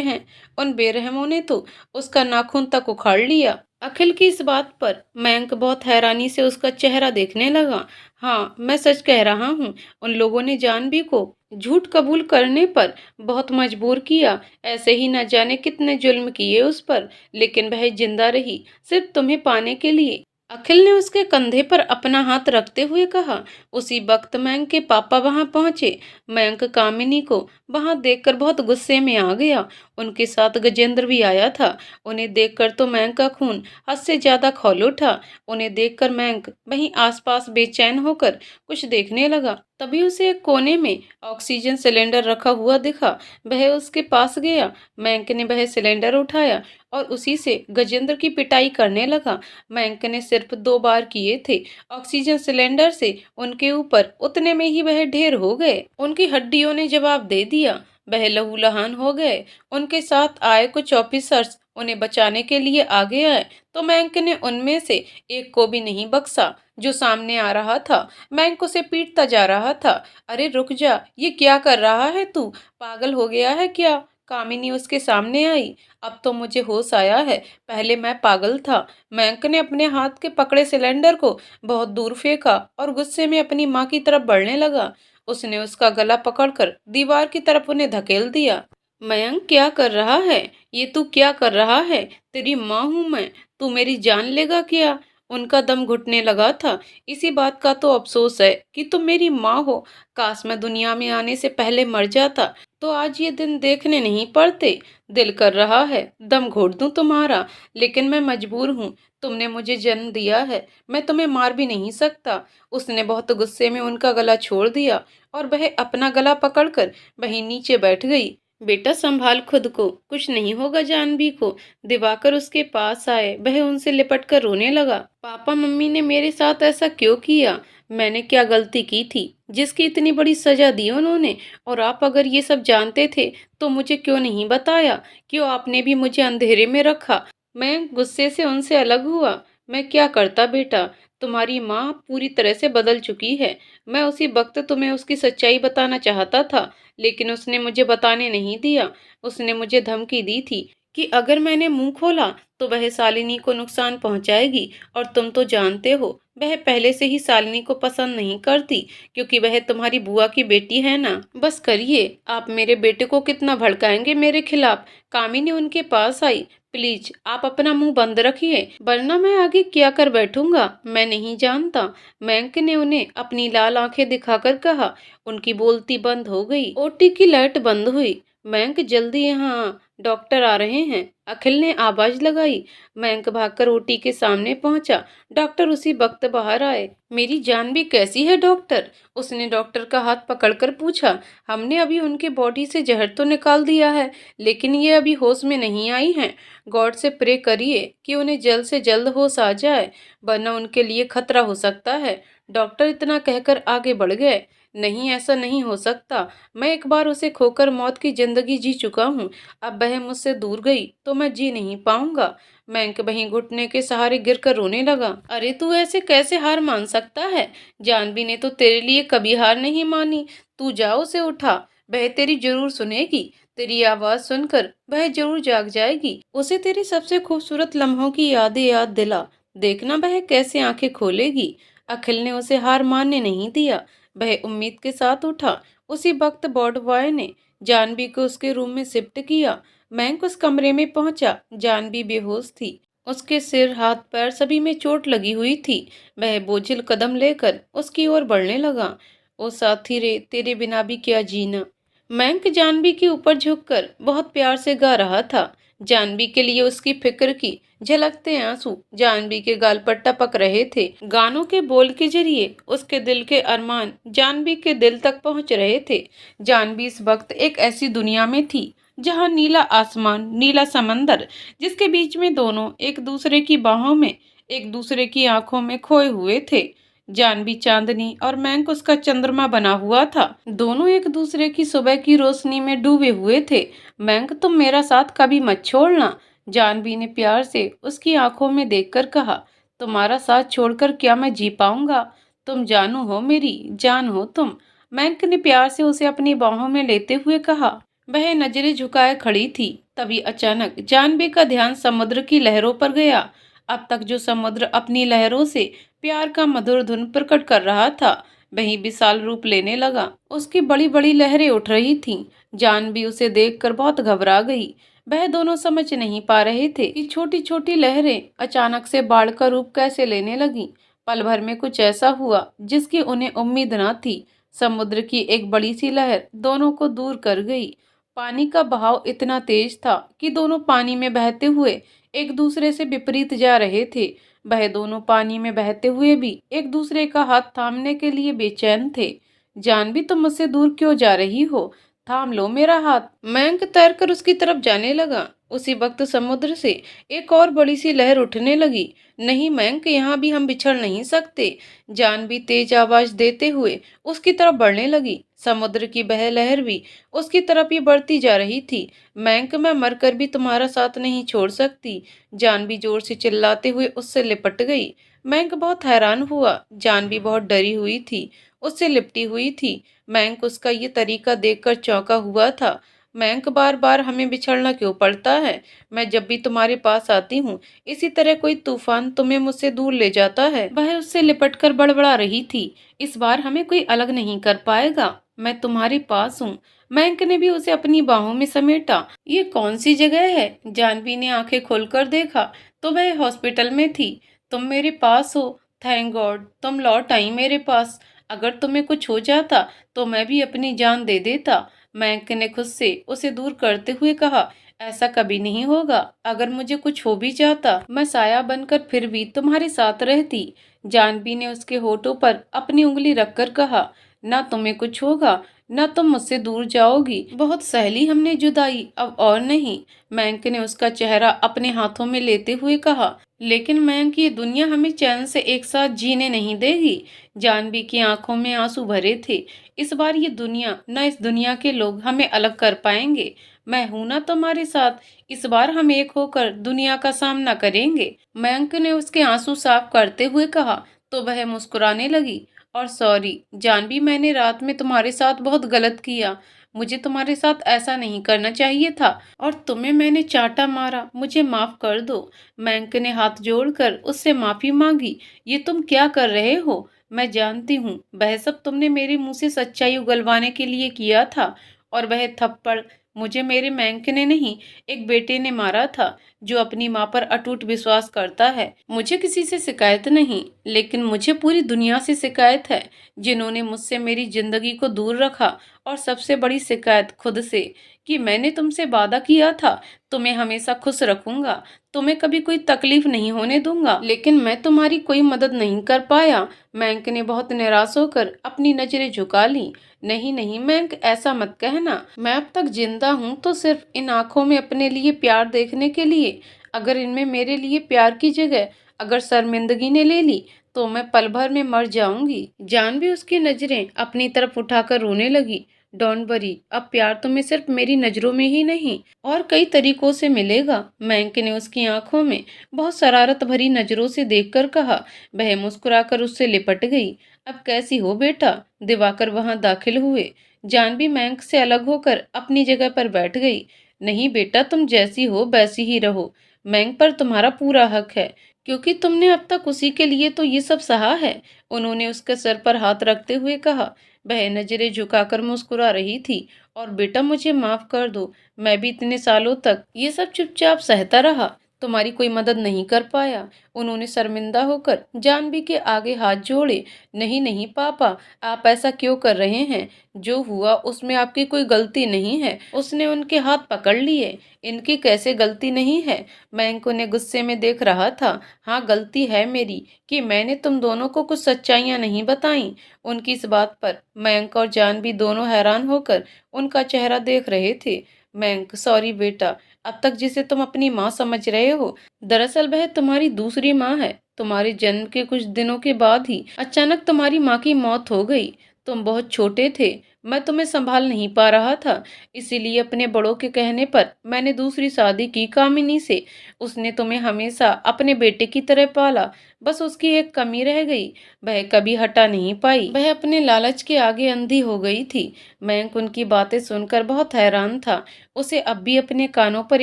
हैं? उन बेरहमों ने तो उसका नाखून तक उखाड़ लिया। अखिल की इस बात पर मयंक बहुत हैरानी से उसका चेहरा देखने लगा। हाँ, मैं सच कह रहा हूँ, उन लोगों ने जानवी को झूठ कबूल करने पर बहुत मजबूर किया। ऐसे ही न जाने कितने जुल्म किए उस पर, लेकिन वह जिंदा रही सिर्फ तुम्हें पाने के लिए। अखिल ने उसके कंधे पर अपना हाथ रखते हुए कहा। उसी वक्त मयंक के पापा वहां पहुंचे। मयंक कामिनी को वहां देखकर बहुत गुस्से में आ गया। उनके साथ गजेंद्र भी आया था। उन्हें देखकर तो मयंक का खून हद से ज्यादा खौल उठा। उन्हें देखकर मयंक वहीं आसपास बेचैन होकर कुछ देखने लगा। तभी उसे एक कोने में ऑक्सीजन सिलेंडर रखा हुआ दिखा। वह उसके पास गया। मयंक ने वह सिलेंडर उठाया और उसी से गजेंद्र की पिटाई करने लगा। मयंक ने सिर्फ 2 बार किए थे। ऑक्सीजन सिलेंडर से उनके ऊपर, उतने में ही वह ढेर हो गए। उनकी हड्डियों ने जवाब दे दिया। वह लहूलुहान हो गए। उनके साथ आए कुछ ऑफिसर्स उन्हें बचाने के लिए आगे आए, तो मयंक ने उनमें से एक को भी नहीं बख्शा जो सामने आ रहा था। मयंक उसे पीटता जा रहा था। अरे रुक जा, ये क्या कर रहा है तू? पागल हो गया है क्या? कामिनी उसके सामने आई। अब तो मुझे होश आया है, पहले मैं पागल था। मयंक ने अपने हाथ के पकड़े सिलेंडर को बहुत दूर फेंका और गुस्से में अपनी माँ की तरफ बढ़ने लगा। उसने उसका गला पकड़कर दीवार की तरफ उन्हें धकेल दिया। मयंक क्या कर रहा है? ये तू क्या कर रहा है? तेरी माँ हूं मैं, तू मेरी जान लेगा क्या? उनका दम घुटने लगा था। इसी बात का तो अफसोस है कि तुम मेरी माँ हो। काश मैं दुनिया में आने से पहले मर जाता तो आज ये दिन देखने नहीं पड़ते। दिल कर रहा है दम घोट दूं तुम्हारा, लेकिन मैं मजबूर हूँ। तुमने मुझे जन्म दिया है, मैं तुम्हें मार भी नहीं सकता। उसने बहुत गुस्से में उनका गला छोड़ दिया और वह अपना गला पकड़कर वहीं नीचे बैठ गई। बेटा संभाल खुद को, कुछ नहीं होगा जानवी को। दिवाकर उसके पास आए। वह उनसे लिपट कर रोने लगा। पापा मम्मी ने मेरे साथ ऐसा क्यों किया? मैंने क्या गलती की थी जिसकी इतनी बड़ी सजा दी उन्होंने? और आप अगर ये सब जानते थे तो मुझे क्यों नहीं बताया? क्यों आपने भी मुझे अंधेरे में रखा? मैं गुस्से से उनसे अलग हुआ। मैं क्या करता बेटा? तुम्हारी माँ पूरी तरह से बदल चुकी है। मैं उसी वक्त तुम्हें उसकी सच्चाई बताना चाहता था, लेकिन उसने मुझे बताने नहीं दिया। उसने मुझे धमकी दी थी कि अगर मैंने मुंह खोला तो वह शालिनी को नुकसान पहुंचाएगी, और तुम तो जानते हो वह पहले से ही शालिनी को पसंद नहीं करती, क्योंकि वह तुम्हारी बुआ की बेटी है ना। बस करिए, आप मेरे बेटे को कितना भड़काएंगे मेरे खिलाफ? कामिनी उनके पास आई। प्लीज आप अपना मुंह बंद रखिए, वरना मैं आगे क्या कर बैठूंगा मैं नहीं जानता। मयंक ने उन्हें अपनी लाल आंखें दिखाकर कहा। उनकी बोलती बंद हो गई। ओटी की लाइट बंद हुई। मयंक जल्दी यहाँ, डॉक्टर आ रहे हैं, अखिल ने आवाज लगाई। मयंक भागकर ओटी के सामने पहुंचा। डॉक्टर उसी वक्त बाहर आए। मेरी जानवी कैसी है डॉक्टर? उसने डॉक्टर का हाथ पकड़कर पूछा। हमने अभी उनके बॉडी से जहर तो निकाल दिया है, लेकिन ये अभी होश में नहीं आई हैं। गॉड से प्रे करिए कि उन्हें जल्द से जल्द होश आ जाए, वरना उनके लिए खतरा हो सकता है। डॉक्टर इतना कहकर आगे बढ़ गए। नहीं, ऐसा नहीं हो सकता। मैं एक बार उसे खोकर मौत की जिंदगी जी चुका हूँ। अब वह मुझसे दूर गई तो मैं जी नहीं पाऊंगा। मयंक वहीं घुटने के सहारे गिरकर रोने लगा। अरे तू ऐसे कैसे हार मान सकता है? जानवी ने तो तेरे लिए कभी हार नहीं मानी। तू जा, उसे उठा, वह तेरी जरूर सुनेगी। तेरी आवाज सुनकर वह जरूर जाग जाएगी। उसे तेरे सबसे खूबसूरत लम्हों की यादें याद दिला, देखना वह कैसे आंखें खोलेगी। अखिल ने उसे हार मानने नहीं दिया। वह उम्मीद के साथ उठा। उसी वक्त वार्ड बॉय ने जानवी को उसके रूम में शिफ्ट किया। मयंक उस कमरे में पहुंचा। जानवी बेहोश थी। उसके सिर, हाथ, पैर सभी में चोट लगी हुई थी। वह बोझिल कदम लेकर उसकी ओर बढ़ने लगा। ओ साथी रे, तेरे बिना भी क्या जीना। मैंक जानवी के ऊपर झुककर बहुत प्यार से गा रहा था। जानवी के लिए उसकी फिक्र की झलकते आंसू जानवी के गाल पर टपक रहे थे। गानों के बोल के जरिए उसके दिल के अरमान जानवी के दिल तक पहुंच रहे थे। जानवी इस वक्त एक ऐसी दुनिया में थी जहां नीला आसमान, नीला समंदर, जिसके बीच में दोनों एक दूसरे की बाहों में, एक दूसरे की आंखों में खोए हुए थे। जानवी चांदनी और मैंक उसका चंद्रमा बना हुआ था। दोनों एक दूसरे की सुबह की रोशनी में डूबे हुए थे। मैंक, तुम मेरा साथ कभी मत छोड़ना, जानवी ने प्यार से उसकी आंखों में देखकर कहा। तुम्हारा साथ छोड़कर क्या मैं जी पाऊंगा? तुम जानू हो, मेरी जान हो तुम। मैंक ने प्यार से उसे अपनी बाहों में लेते हुए कहा। वह नजरें झुकाए खड़ी थी। तभी अचानक जानवी का ध्यान समुद्र की लहरों पर गया। अब तक जो समुद्र अपनी लहरों से प्यार का मधुर धुन प्रकट कर रहा था, वही विशाल रूप लेने लगा। उसकी बड़ी बड़ी लहरें उठ रही थीं। जानवी उसे देखकर बहुत घबरा गई। वह दोनों समझ नहीं पा रहे थे कि छोटी छोटी लहरें अचानक से बाढ़ का रूप कैसे लेने लगी। पल भर में कुछ ऐसा हुआ जिसकी उन्हें उम्मीद न थी। समुद्र की एक बड़ी सी लहर दोनों को दूर कर गई। पानी का बहाव इतना तेज था कि दोनों पानी में बहते हुए एक दूसरे से विपरीत जा रहे थे। वह दोनों पानी में बहते हुए भी एक दूसरे का हाथ थामने के लिए बेचैन थे। जानवी, तुम मुझसे दूर क्यों जा रही हो? थाम लो मेरा हाथ। मैंक तैरकर उसकी तरफ जाने लगा। उसी वक्त समुद्र से एक और बड़ी सी लहर उठने लगी। नहीं मैंक, यहाँ भी हम बिछड़ नहीं सकते। जानवी तेज आवाज देते हुए उसकी तरफ बढ़ने लगी। समुद्र की बह लहर भी उसकी तरफ ही बढ़ती जा रही थी। मैंक, मैं मरकर भी तुम्हारा साथ नहीं छोड़ सकती। जानवी जोर से चिल्लाते हुए उससे लिपट गई। मैंक बहुत हैरान हुआ। जानवी बहुत डरी हुई थी, उससे लिपटी हुई थी। मैंक उसका ये तरीका देखकर चौंका हुआ था। मैंक, बार बार हमें बिछड़ना क्यों पड़ता है? मैं जब भी तुम्हारे पास आती हूँ, इसी तरह कोई तूफान तुम्हें मुझसे दूर ले जाता है। वह उससे लिपटकर बड़बड़ा रही थी। इस बार हमें कोई अलग नहीं कर पाएगा। मैं तुम्हारे पास हूँ। मैंक ने भी उसे अपनी बाहों में समेटा। ये कौन सी जगह है? जानवी ने आंखें खोलकर देखा तो वह हॉस्पिटल में थी। तुम मेरे पास हो। थैंक गॉड, तुम लौट आई मेरे पास। अगर तुम्हें कुछ हो जाता तो मैं भी अपनी जान दे देता। मैंक ने खुद से उसे दूर करते हुए कहा। ऐसा कभी नहीं होगा। अगर मुझे कुछ हो भी जाता, मैं साया बनकर फिर भी तुम्हारे साथ रहती। जानवी ने उसके होठों पर अपनी उंगली रखकर कहा। ना तुम्हें कुछ होगा, ना तुम मुझसे दूर जाओगी। बहुत सहली हमने जुदाई, अब और नहीं। मैंक ने उसका चेहरा अपने हाथों में लेते हुए कहा। लेकिन मैंक, ये दुनिया हमें चैन से एक साथ जीने नहीं देगी। जानवी की आंखों में आंसू भरे थे। इस बार ये दुनिया, न इस दुनिया के लोग हमें अलग कर पाएंगे। मैं हूं ना तुम्हारे साथ। इस बार हम एक होकर दुनिया का सामना करेंगे। मयंक ने उसके आंसू साफ करते हुए कहा तो वह मुस्कुराने लगी। और सॉरी जानवी, मैंने रात में तुम्हारे साथ बहुत गलत किया। मुझे तुम्हारे साथ ऐसा नहीं करना चाहिए था और तुम्हें मैंने चांटा मारा। मुझे माफ कर दो। मयंक ने हाथ जोड़कर उससे माफी मांगी। ये तुम क्या कर रहे हो? मैं जानती हूँ वह सब तुमने मेरे मुंह से सच्चाई उगलवाने के लिए किया था। और वह थप्पड़ मुझे मेरे मयंक ने नहीं, एक बेटे ने मारा था जो अपनी माँ पर अटूट विश्वास करता है। मुझे किसी से शिकायत नहीं, लेकिन मुझे पूरी दुनिया से शिकायत है, जिन्होंने मुझसे मेरी जिंदगी को दूर रखा। और सबसे बड़ी शिकायत खुद से, कि मैंने तुमसे वादा किया था तुम्हें हमेशा खुश रखूंगा, तुम्हें कभी कोई तकलीफ नहीं होने दूंगा, लेकिन मैं तुम्हारी कोई मदद नहीं कर पाया। मयंक ने बहुत निराश होकर अपनी नजरें झुका ली। नहीं नहीं मयंक, ऐसा मत कहना। मैं अब तक जिंदा हूँ तो सिर्फ इन आंखों में अपने लिए प्यार देखने के लिए। अगर इनमें मेरे लिए प्यार की जगह अगर शर्मिंदगी ने ले ली तो मैं पल भर में मर जाऊंगी। जानवी उसकी नजरें अपनी तरफ उठाकर रोने लगी। डोंट वरी, अब प्यार तुम्हें सिर्फ मेरी नजरों में ही नहीं और कई तरीकों से मिलेगा। मयंक ने उसकी आंखों में बहुत शरारत भरी नजरों से देखकर कहा। वह मुस्कुराकर उससे लिपट गई। अब कैसी हो बेटा? दिवाकर वहां दाखिल हुए। जानवी मयंक से अलग होकर अपनी जगह पर बैठ गई। नहीं बेटा, तुम जैसी हो वैसी ही रहो। मयंक पर तुम्हारा पूरा हक है, क्योंकि तुमने अब तक उसी के लिए तो ये सब सहा है। उन्होंने उसके सर पर हाथ रखते हुए कहा। वह नजरें झुकाकर मुस्कुरा रही थी। और बेटा, मुझे माफ कर दो। मैं भी इतने सालों तक ये सब चुपचाप सहता रहा। तुम्हारी कोई मदद नहीं कर पाया। उन्होंने शर्मिंदा होकर जानवी के आगे हाथ जोड़े। नहीं नहीं पापा, आप ऐसा क्यों कर रहे हैं? जो हुआ उसमें आपकी कोई गलती नहीं है। उसने उनके हाथ पकड़ लिए। इनकी कैसे गलती नहीं है? मयंक उन्हें गुस्से में देख रहा था। हाँ, गलती है मेरी कि मैंने तुम दोनों को कुछ सच्चाइयां नहीं बताई। उनकी इस बात पर मयंक और जानवी दोनों हैरान होकर उनका चेहरा देख रहे थे। मयंक, सॉरी बेटा, अब तक जिसे तुम अपनी माँ समझ रहे हो, दरअसल वह तुम्हारी दूसरी माँ है। तुम्हारे जन्म के कुछ दिनों के बाद ही अचानक तुम्हारी माँ की मौत हो गई। तुम बहुत छोटे थे, मैं तुम्हें संभाल नहीं पा रहा था, इसीलिए अपने बड़ों के कहने पर मैंने दूसरी शादी की कामिनी से। उसने तुम्हें हमेशा अपने बेटे की तरह पाला। बस उसकी एक कमी रह गई, वह कभी हटा नहीं पाई। वह अपने लालच के आगे अंधी हो गई थी। मयंक उनकी बातें सुनकर बहुत हैरान था। उसे अब भी अपने कानों पर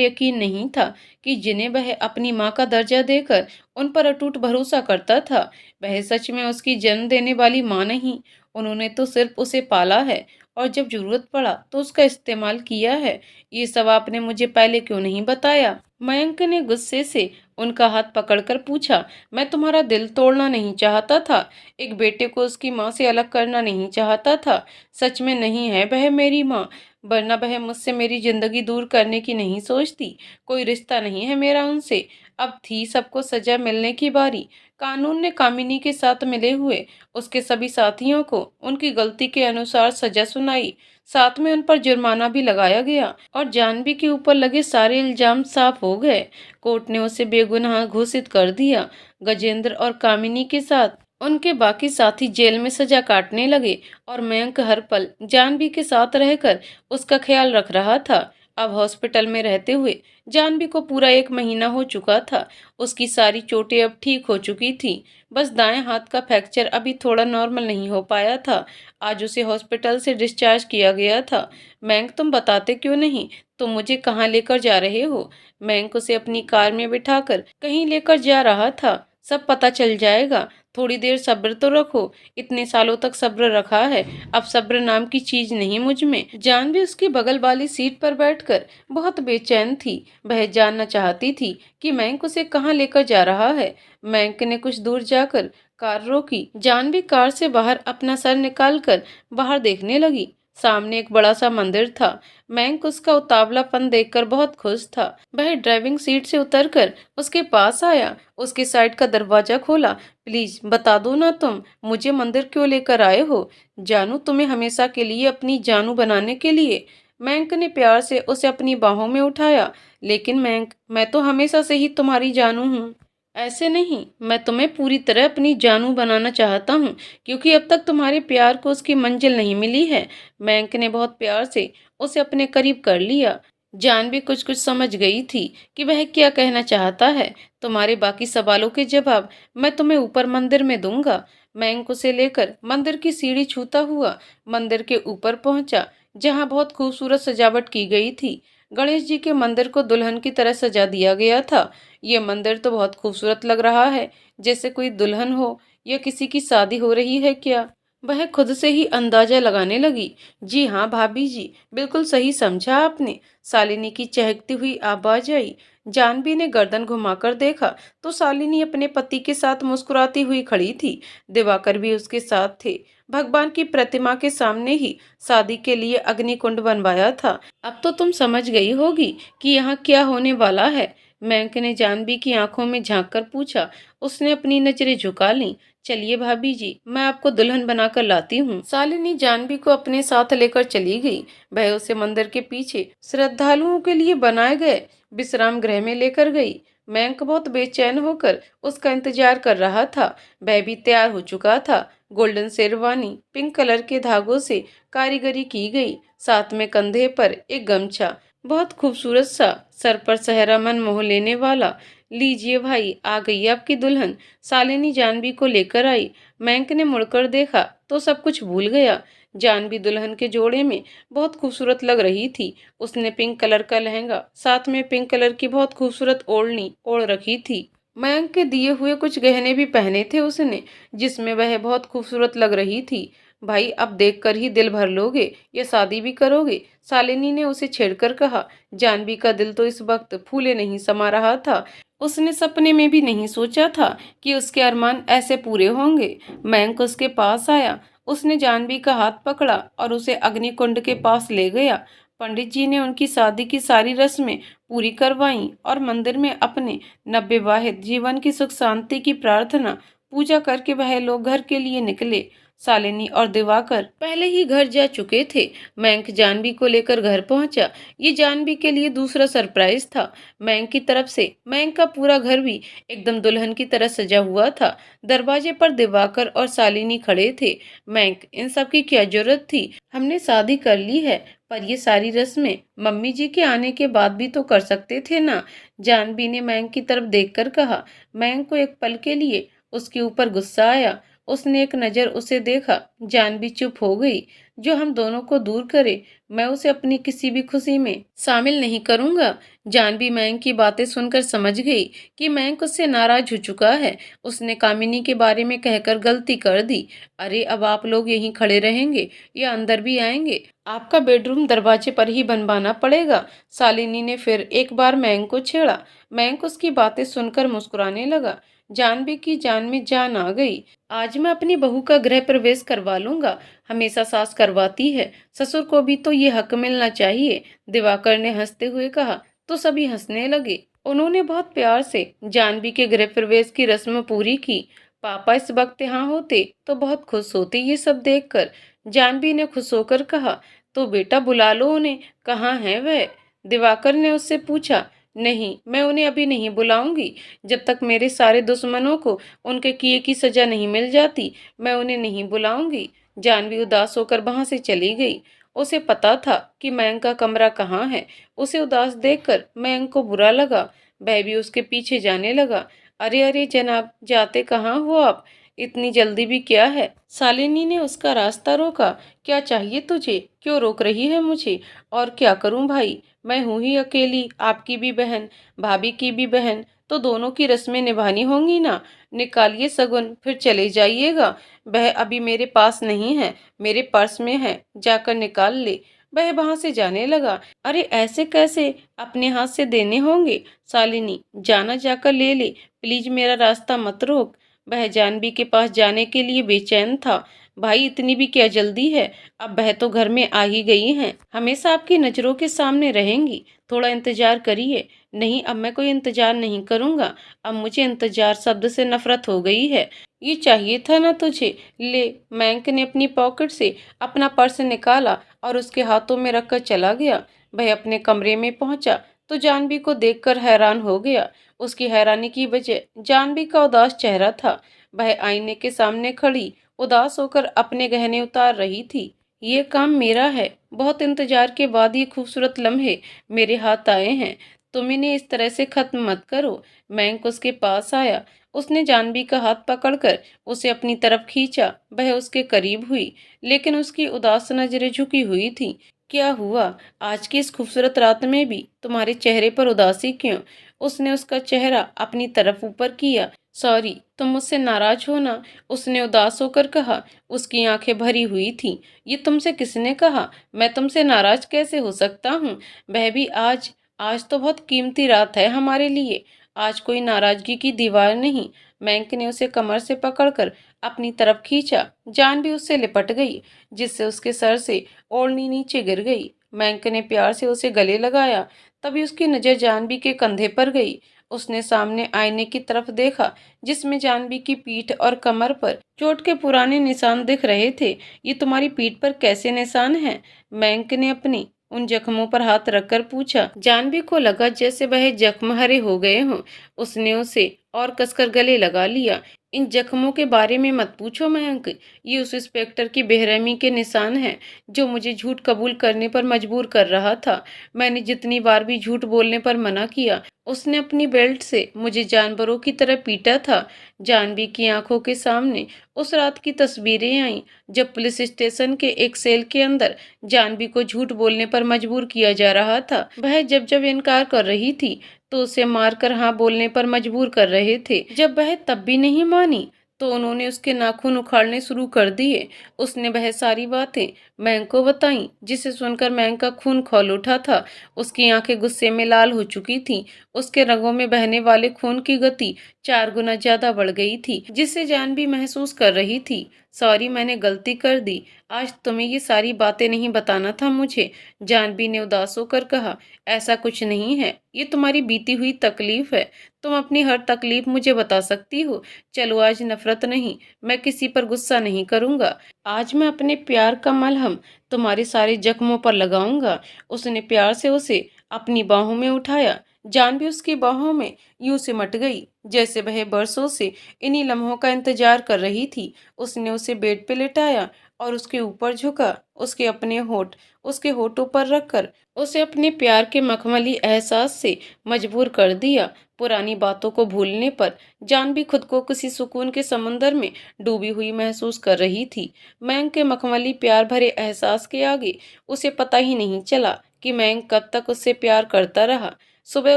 यकीन नहीं था कि जिन्हें वह अपनी माँ का दर्जा देकर उन पर अटूट भरोसा करता था, वह सच में उसकी जन्म देने वाली माँ नहीं। उन्होंने तो सिर्फ उसे पाला है और जब जरूरत पड़ा तो उसका इस्तेमाल किया है। ये सब आपने मुझे पहले क्यों नहीं बताया? मयंक ने गुस्से से उनका हाथ पकड़कर पूछा। मैं तुम्हारा दिल तोड़ना नहीं चाहता था, एक बेटे को उसकी माँ से अलग करना नहीं चाहता था। सच में नहीं है वह मेरी माँ, वरना वह मुझसे मेरी जिंदगी दूर करने की नहीं सोचती। कोई रिश्ता नहीं है मेरा उनसे। अब थी सबको सजा मिलने की बारी। कानून ने कामिनी के साथ मिले हुए उसके सभी साथियों को उनकी गलती के अनुसार सजा सुनाई। साथ में उन पर जुर्माना भी लगाया गया और जानवी के ऊपर लगे सारे इल्जाम साफ हो गए। कोर्ट ने उसे बेगुनाह घोषित कर दिया। गजेंद्र और कामिनी के साथ उनके बाकी साथी जेल में सजा काटने लगे और मयंक हर पल जानवी के साथ रहकर उसका ख्याल रख रहा था। अब हॉस्पिटल में रहते हुए जानवी को पूरा 1 महीना हो चुका था। उसकी सारी चोटें अब ठीक हो चुकी थी। बस दाएं हाथ का फ्रैक्चर अभी थोड़ा नॉर्मल नहीं हो पाया था। आज उसे हॉस्पिटल से डिस्चार्ज किया गया था। मयंक, तुम बताते क्यों नहीं? तुम मुझे कहाँ लेकर जा रहे हो? मयंक उसे अपनी कार में बिठाकर कहीं लेकर जा रहा था। सब पता चल जाएगा, थोड़ी देर सब्र तो रखो। इतने सालों तक सब्र रखा है, अब सब्र नाम की चीज नहीं मुझ में। जानवी उसकी बगल वाली सीट पर बैठकर बहुत बेचैन थी। वह जानना चाहती थी कि मयंक उसे कहाँ लेकर जा रहा है। मयंक ने कुछ दूर जाकर कार रोकी। जानवी कार से बाहर अपना सर निकालकर बाहर देखने लगी। सामने एक बड़ा सा मंदिर था। मयंक उसका उतावलापन देखकर बहुत खुश था। वह ड्राइविंग सीट से उतरकर उसके पास आया, उसके साइड का दरवाजा खोला। प्लीज बता दो ना, तुम मुझे मंदिर क्यों लेकर आए हो? जानू तुम्हें हमेशा के लिए अपनी जानू बनाने के लिए। मयंक ने प्यार से उसे अपनी बाहों में उठाया। लेकिन मयंक, मैं तो हमेशा से ही तुम्हारी जानू हूँ। ऐसे नहीं, मैं तुम्हें पूरी तरह अपनी जानू बनाना चाहता हूँ, क्योंकि अब तक तुम्हारे प्यार को उसकी मंजिल नहीं मिली है। मयंक ने बहुत प्यार से उसे अपने करीब कर लिया। जानवी कुछ कुछ समझ गई थी कि वह क्या कहना चाहता है। तुम्हारे बाकी सवालों के जवाब मैं तुम्हें ऊपर मंदिर में दूंगा। मयंक उसे लेकर मंदिर की सीढ़ी छूता हुआ मंदिर के ऊपर पहुंचा, जहां बहुत खूबसूरत सजावट की गई थी। गणेश जी के मंदिर को दुल्हन की तरह सजा दिया गया था। ये मंदिर तो बहुत खूबसूरत लग रहा है, जैसे कोई दुल्हन हो या किसी की शादी हो रही है क्या? वह खुद से ही अंदाजा लगाने लगी। जी हाँ भाभी जी, बिल्कुल सही समझा आपने। शालिनी की चहकती हुई आवाज आई। जानवी ने गर्दन घुमाकर देखा तो शालिनी अपने पति के साथ मुस्कुराती हुई खड़ी थी। दिवाकर भी उसके साथ थे। भगवान की प्रतिमा के सामने ही शादी के लिए अग्निकुंड बनवाया था। अब तो तुम समझ गई होगी कि यहाँ क्या होने वाला है। मयंक ने जानवी की आंखों में झांककर पूछा। उसने अपनी नजरें झुका ली। चलिए भाभी जी, मैं आपको दुल्हन बनाकर लाती हूँ। शालिनी जानवी को अपने साथ लेकर चली गई। वह उसे मंदिर के पीछे श्रद्धालुओं के लिए बनाए गए विश्राम गृह में लेकर गई। मयंक बहुत बेचैन होकर उसका इंतजार कर रहा था। वह भी तैयार हो चुका था। गोल्डन शेरवानी पिंक कलर के धागों से कारीगरी की गई, साथ में कंधे पर एक गमछा, बहुत खूबसूरत सा, सर पर सहरा मन मोह लेने वाला। लीजिए भाई, आ गई आपकी दुल्हन। शालिनी जानवी को लेकर आई। मयंक ने मुड़कर देखा तो सब कुछ भूल गया। जानवी दुल्हन के जोड़े में बहुत खूबसूरत लग रही थी। उसने पिंक कलर का लहंगा, साथ में पिंक कलर की बहुत खूबसूरत ओढ़नी ओढ़ रखी थी। मयंक के दिए हुए कुछ गहने भी पहने थे उसने, जिसमें वह बहुत खूबसूरत लग रही थी। भाई, अब देखकर ही दिल भर लोगे या शादी भी करोगे? शालिनी ने उसे छेड़कर कहा। जानवी का दिल तो इस वक्त फूले नहीं समा रहा था। उसने सपने में भी नहीं सोचा था कि उसके अरमान ऐसे पूरे होंगे। मयंक उसके पास आया, उसने जानवी का हाथ पकड़ा और उसे अग्निकुंड के पास ले गया। पंडित जी ने उनकी शादी की सारी रस्में पूरी करवाईं और मंदिर में अपने नवविवाहित जीवन की सुख शांति की प्रार्थना पूजा करके वह लोग घर के लिए निकले। शालिनी और दिवाकर पहले ही घर जा चुके थे। मयंक जानवी को लेकर घर पहुंचा। ये जानवी के लिए दूसरा सरप्राइज था। मयंक की तरफ से मयंक का पूरा घर भी एकदम दुल्हन की तरह सजा हुआ था। दरवाजे पर दिवाकर और शालिनी खड़े थे। मयंक, इन सब की क्या जरूरत थी? हमने शादी कर ली है, पर ये सारी रस्में मम्मी जी के आने के बाद भी तो कर सकते थे ना। जानवी ने मयंक की तरफ देखकर कहा। मयंक को एक पल के लिए उसके ऊपर गुस्सा आया। उसने एक नजर उसे देखा। जानवी चुप हो गई। जो हम दोनों को दूर करे, मैं उसे अपनी किसी भी खुशी में शामिल नहीं करूंगा। जानवी मयंक की बातें सुनकर समझ गई कि मयंक उससे नाराज हो चुका है। उसने कामिनी के बारे में कहकर गलती कर दी। अरे, अब आप लोग यहीं खड़े रहेंगे या अंदर भी आएंगे? आपका बेडरूम दरवाजे पर ही बनवाना पड़ेगा। शालिनी ने फिर एक बार मयंक को छेड़ा। मयंक उसकी बातें सुनकर मुस्कुराने लगा। जानवी की जान में जान आ गई। आज मैं अपनी बहू का गृह प्रवेश करवा लूंगा। हमेशा सास करवाती है, ससुर को भी तो ये हक मिलना चाहिए। दिवाकर ने हंसते हुए कहा। तो सभी हंसने लगे। उन्होंने बहुत प्यार से जानवी के गृह प्रवेश की रस्म पूरी की। पापा इस वक्त यहाँ होते तो बहुत खुश होते ये सब देखकर। जानवी ने खुश होकर कहा। तो बेटा बुला लो उन्हें। कहाँ है वह? दिवाकर ने उससे पूछा। नहीं, मैं उन्हें अभी नहीं बुलाऊंगी। जब तक मेरे सारे दुश्मनों को उनके किए की सजा नहीं मिल जाती, मैं उन्हें नहीं बुलाऊंगी। जानवी उदास होकर वहां से चली गई। उसे पता था कि मयंक का कमरा कहाँ है। उसे उदास देखकर मयंक को बुरा लगा। वह भी उसके पीछे जाने लगा। अरे अरे जनाब, जाते कहाँ हो आप? इतनी जल्दी भी क्या है? शालिनी ने उसका रास्ता रोका। क्या चाहिए तुझे? क्यों रोक रही है मुझे? और क्या करूं भाई, मैं हूं ही अकेली, आपकी भी बहन, भाभी की भी बहन, तो दोनों की रस्में निभानी होंगी ना। निकालिए सगुन, फिर चले जाइएगा। वह अभी मेरे पास नहीं है, मेरे पर्स में है, जाकर निकाल ले। वह वहां से जाने लगा। अरे ऐसे कैसे? अपने हाथ से देने होंगे। शालिनी, जाना जाकर ले ले, प्लीज मेरा रास्ता मत रोक। वह जानवी के पास जाने के लिए बेचैन था। भाई, इतनी भी क्या जल्दी है? अब वह तो घर में आ ही गई हैं, हमेशा आपकी नजरों के सामने रहेंगी। थोड़ा इंतजार करिए। नहीं, अब मैं कोई इंतजार नहीं करूंगा। अब मुझे इंतजार शब्द से नफरत हो गई है। ये चाहिए था ना तुझे? ले। मयंक ने अपनी पॉकेट से अपना पर्स निकाला और उसके हाथों में रखकर चला गया। वह अपने कमरे में पहुंचा तो जानवी को देखकर हैरान हो गया। उसकी हैरानी की वजह जानवी का उदास चेहरा था। वह आईने के सामने खड़ी उदास होकर अपने गहने उतार रही थी। ये काम मेरा है। बहुत इंतजार के बाद ये खूबसूरत लम्हे मेरे हाथ आए हैं। तुम इन्हें इस तरह से खत्म मत करो। मयंक उसके पास आया। उसने जानवी का हाथ पकड़कर उसे अपनी तरफ खींचा। वह उसके करीब हुई, लेकिन उसकी उदास नजरें झुकी हुई थी। क्या हुआ? आज की इस खूबसूरत रात में भी तुम्हारे चेहरे पर उदासी क्यों? उसने उसका चेहरा अपनी तरफ ऊपर किया। सॉरी, तुम मुझसे नाराज हो ना? उसने उदास होकर कहा। उसकी आंखें भरी हुई थीं। ये तुमसे किसने कहा? मैं तुमसे नाराज कैसे हो सकता हूँ? वह भी आज। आज तो बहुत कीमती रात है हमारे लिए। आज कोई नाराजगी की दीवार नहीं। मयंक ने उसे कमर से पकड़कर अपनी तरफ खींचा। जान भी उससे लिपट गई, जिससे उसके सर से ओढ़नी नीचे गिर गई। मयंक ने प्यार से उसे गले लगाया। तभी उसकी नजर जानवी के कंधे पर गई। उसने सामने आईने की तरफ देखा, जिसमें जानवी की पीठ और कमर पर चोट के पुराने निशान दिख रहे थे। ये तुम्हारी पीठ पर कैसे निशान हैं? मयंक ने अपनी उन जख्मों पर हाथ रखकर पूछा। जानवी को लगा जैसे वह जख्म हरे हो गए हों। उसने उसे और कसकर गले लगा लिया। इन जख्मों के बारे में मत पूछो मयंक। ये उस इंस्पेक्टर की बेरहमी के निशान हैं, जो मुझे झूठ कबूल करने पर मजबूर कर रहा था। मैंने जितनी बार भी झूठ बोलने पर मना किया, उसने अपनी बेल्ट से मुझे जानवरों की तरह पीटा था। जानवी की आंखों के सामने उस रात की तस्वीरें आईं, जब पुलिस स्टेशन के एक सेल के अंदर जानवी को झूठ बोलने पर मजबूर किया जा रहा था। वह जब जब इनकार कर रही थी, तो उसे मारकर हाँ बोलने पर मजबूर कर रहे थे। जब वह तब भी नहीं मानी, तो उन्होंने उसके नाखून उखाड़ने शुरू कर दिए। उसने वह सारी बातें मैंग को बताई, जिसे सुनकर मैंग का खून खौल उठा था। उसकी आंखें गुस्से में लाल हो चुकी थीं। उसके रगों में बहने वाले खून की गति 4 गुना ज्यादा बढ़ गई थी, जिसे जान भी महसूस कर रही थी। सॉरी, मैंने गलती कर दी। आज तुम्हें ये सारी बातें नहीं बताना था मुझे, जानवी ने उदास होकर कहा। ऐसा कुछ नहीं है, ये तुम्हारी बीती हुई तकलीफ है। तुम अपनी हर तकलीफ मुझे बता सकती हो। चलो, आज नफरत नहीं, मैं किसी पर गुस्सा नहीं करूंगा। आज मैं अपने प्यार का मलहम तुम्हारे सारे जख्मों पर लगाऊंगा। उसने प्यार से उसे अपनी बाहों में उठाया। जानवी उसकी बाहों में यूं सिमट गई जैसे वह बरसों से इन्हीं लम्हों का इंतजार कर रही थी। उसने उसे बेड पे लिटाया और उसके ऊपर झुका, उसके अपने होठ उसके होठों पर रखकर उसे अपने प्यार के मखमली एहसास से मजबूर कर दिया। पुरानी बातों को भूलने पर जानवी खुद को किसी सुकून के समुंदर में डूबी हुई महसूस कर रही थी। मैंग के मखमली प्यार भरे एहसास के आगे उसे पता ही नहीं चला कि मैंग कब तक उससे प्यार करता रहा। सुबह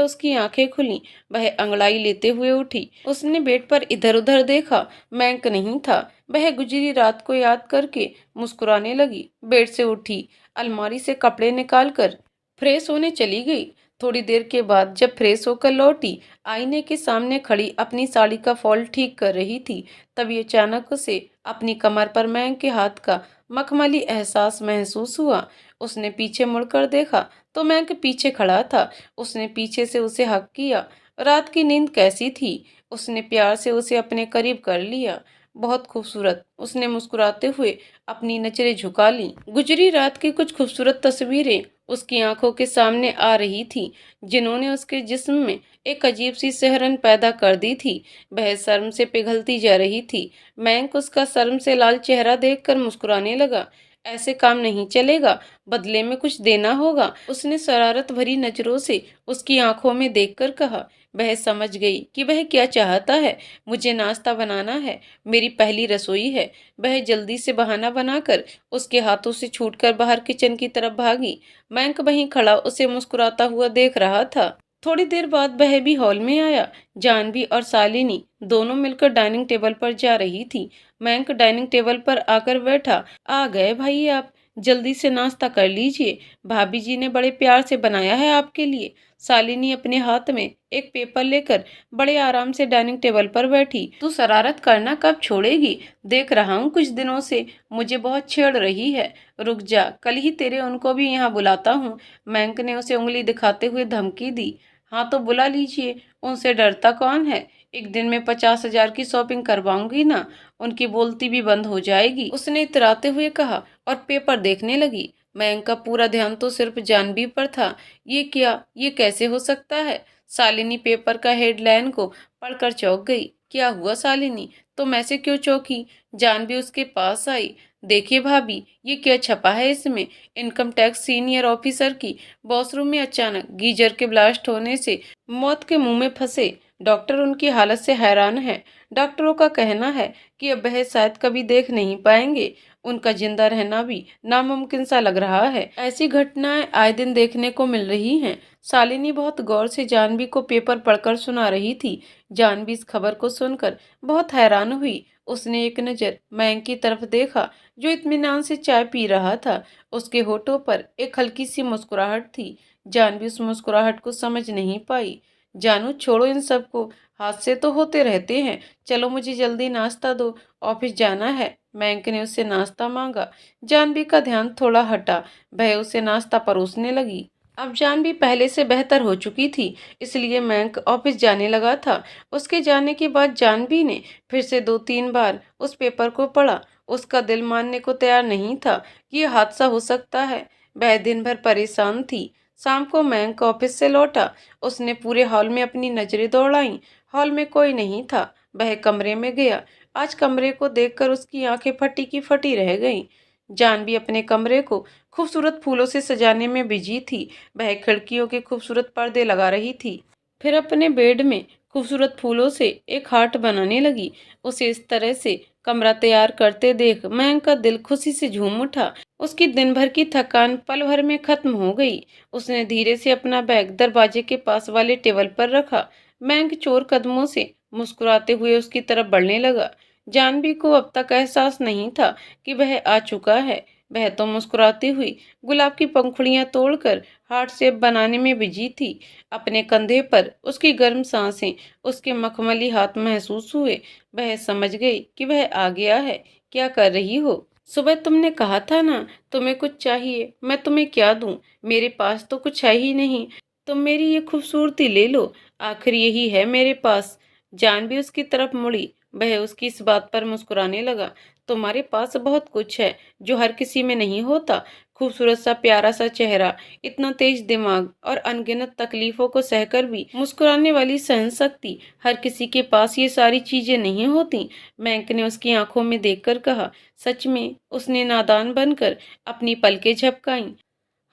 उसकी आंखें खुली, वह अंगड़ाई लेते हुए उठी। उसने बेड पर इधर उधर देखा, मैंग नहीं था। वह गुजरी रात को याद करके मुस्कुराने लगी। बेड से उठी, अलमारी से कपड़े निकालकर फ्रेश होने चली गई। थोड़ी देर के बाद जब फ्रेश होकर लौटी, आईने के सामने खड़ी अपनी साड़ी का फॉल ठीक कर रही थी, तभी अचानक उसे अपनी कमर पर मैंग के हाथ का मखमली एहसास महसूस हुआ। उसने पीछे मुड़कर देखा तो मैंग पीछे खड़ा था। उसने पीछे से उसे हक किया। रात की नींद कैसी थी? उसने प्यार से उसे अपने करीब कर लिया। बहुत खूबसूरत, उसने मुस्कुराते हुए अपनी नजरें झुका ली। गुजरी रात की कुछ खूबसूरत तस्वीरें उसकी आंखों के सामने आ रही थी, जिन्होंने उसके जिस्म में एक अजीब सी सिहरन पैदा कर दी थी। वह शर्म से पिघलती जा रही थी। मैंक उसका शर्म से लाल चेहरा देखकर मुस्कुराने लगा। ऐसे काम नहीं चलेगा, बदले में कुछ देना होगा, उसने शरारत भरी नजरों से उसकी आंखों में देखकर कहा। वह समझ गई कि वह क्या चाहता है। मुझे नाश्ता बनाना है, मेरी पहली रसोई है। वह जल्दी से बहाना बनाकर उसके हाथों से छूटकर बाहर किचन की तरफ भागी। मैंक वहीं खड़ा उसे मुस्कुराता हुआ देख रहा था। थोड़ी देर बाद वह भी हॉल में आया। जानवी और शालिनी दोनों मिलकर डाइनिंग टेबल पर जा रही थी। मैंक डाइनिंग टेबल पर आकर बैठा। आ गए भाई आप, जल्दी से नाश्ता कर लीजिए, भाभी जी ने बड़े प्यार से बनाया है आपके लिए। शालिनी अपने हाथ में एक पेपर लेकर बड़े आराम से डाइनिंग टेबल पर बैठी। तू शरारत करना कब छोड़ेगी? देख रहा हूँ कुछ दिनों से मुझे बहुत छेड़ रही है। रुक जा, कल ही तेरे उनको भी यहाँ बुलाता हूँ। मैंक ने उसे उंगली दिखाते हुए धमकी दी। हाँ तो बुला लीजिए, उनसे डरता कौन है? एक दिन में 50,000 की शॉपिंग करवाऊंगी ना, उनकी बोलती भी बंद हो जाएगी, उसने इतराते हुए कहा और पेपर देखने लगी। मयंक का पूरा ध्यान तो सिर्फ जानवी पर था। ये क्या, ये कैसे हो सकता है? शालिनी पेपर का हेडलाइन को पढ़कर चौंक गई। क्या हुआ शालिनी, तुम ऐसे क्यों चौंकी? जानवी उसके पास आई। देखिए भाभी, ये क्या छपा है इसमें? इनकम टैक्स सीनियर ऑफिसर की वॉशरूम में अचानक गीजर के ब्लास्ट होने से मौत के मुंह में फंसे। डॉक्टर उनकी हालत से हैरान है। डॉक्टरों का कहना है कि अब वह शायद कभी देख नहीं पाएंगे। उनका जिंदा रहना भी नामुमकिन सा लग रहा है। ऐसी घटनाएं आए दिन देखने को मिल रही हैं। शालिनी बहुत गौर से जानवी को पेपर पढ़कर सुना रही थी। जानवी इस खबर को सुनकर बहुत हैरान हुई। उसने एक नज़र मयंक की तरफ देखा, जो इत्मीनान से चाय पी रहा था। उसके होठों पर एक हल्की सी मुस्कुराहट थी। जानवी उस मुस्कुराहट को समझ नहीं पाई। जानू, छोड़ो इन सबको, हादसे तो होते रहते हैं। चलो मुझे जल्दी नाश्ता दो, ऑफिस जाना है। मयंक ने उससे नाश्ता मांगा। जानवी का ध्यान थोड़ा हटा। वह उसे नाश्ता परोसने लगी। अब जानवी पहले से बेहतर हो चुकी थी, इसलिए मयंक ऑफिस जाने लगा था। उसके जाने के बाद जानवी ने फिर से 2-3 बार उस पेपर को पढ़ा। उसका दिल मानने को तैयार नहीं था कि यह हादसा हो सकता है। वह दिन भर परेशान थी। शाम को मयंक ऑफिस से लौटा। उसने पूरे हॉल में अपनी नजरें दौड़ाईं। हॉल में कोई नहीं था। वह कमरे में गया। आज कमरे को देखकर उसकी आंखें फटी की फटी रह गईं। जानवी अपने कमरे को खूबसूरत फूलों से सजाने में बिजी थी। वह खिड़कियों के खूबसूरत पर्दे लगा रही थी, फिर अपने बेड में खूबसूरत फूलों से एक हार्ट बनाने लगी। उसे इस तरह से कमरा तैयार करते देख मयंक का दिल खुशी से झूम उठा। उसकी दिन भर की थकान पल भर में खत्म हो गई। उसने धीरे से अपना बैग दरवाजे के पास वाले टेबल पर रखा। मयंक चोर कदमों से मुस्कुराते हुए उसकी तरफ बढ़ने लगा। जानवी को अब तक एहसास नहीं था कि वह आ चुका है। वह तो मुस्कुराती हुई गुलाब की पंखुड़ियां तोड़कर हार्ट शेप बनाने में बिजी थी। अपने कंधे पर उसकी गर्म सांसें, उसके मखमली हाथ महसूस हुए। वह समझ गई कि वह आ गया है। क्या कर रही हो? सुबह तुमने कहा था ना, तुम्हें कुछ चाहिए, मैं तुम्हें क्या दूं? मेरे पास तो कुछ है ही नहीं। तुम मेरी ये खूबसूरती ले लो, आखिर यही है मेरे पास। जानवी उसकी तरफ मुड़ी। वह उसकी इस बात पर मुस्कुराने लगा। तुम्हारे पास बहुत कुछ है जो हर किसी में नहीं होता। खूबसूरत सा प्यारा सा चेहरा, इतना तेज दिमाग और अनगिनत तकलीफों को सहकर भी मुस्कुराने वाली सहन शक्ति। हर किसी के पास ये सारी चीजें नहीं होती। बैंक ने उसकी आंखों में देखकर कहा। सच में? उसने नादान बनकर अपनी पलकें झपकाईं।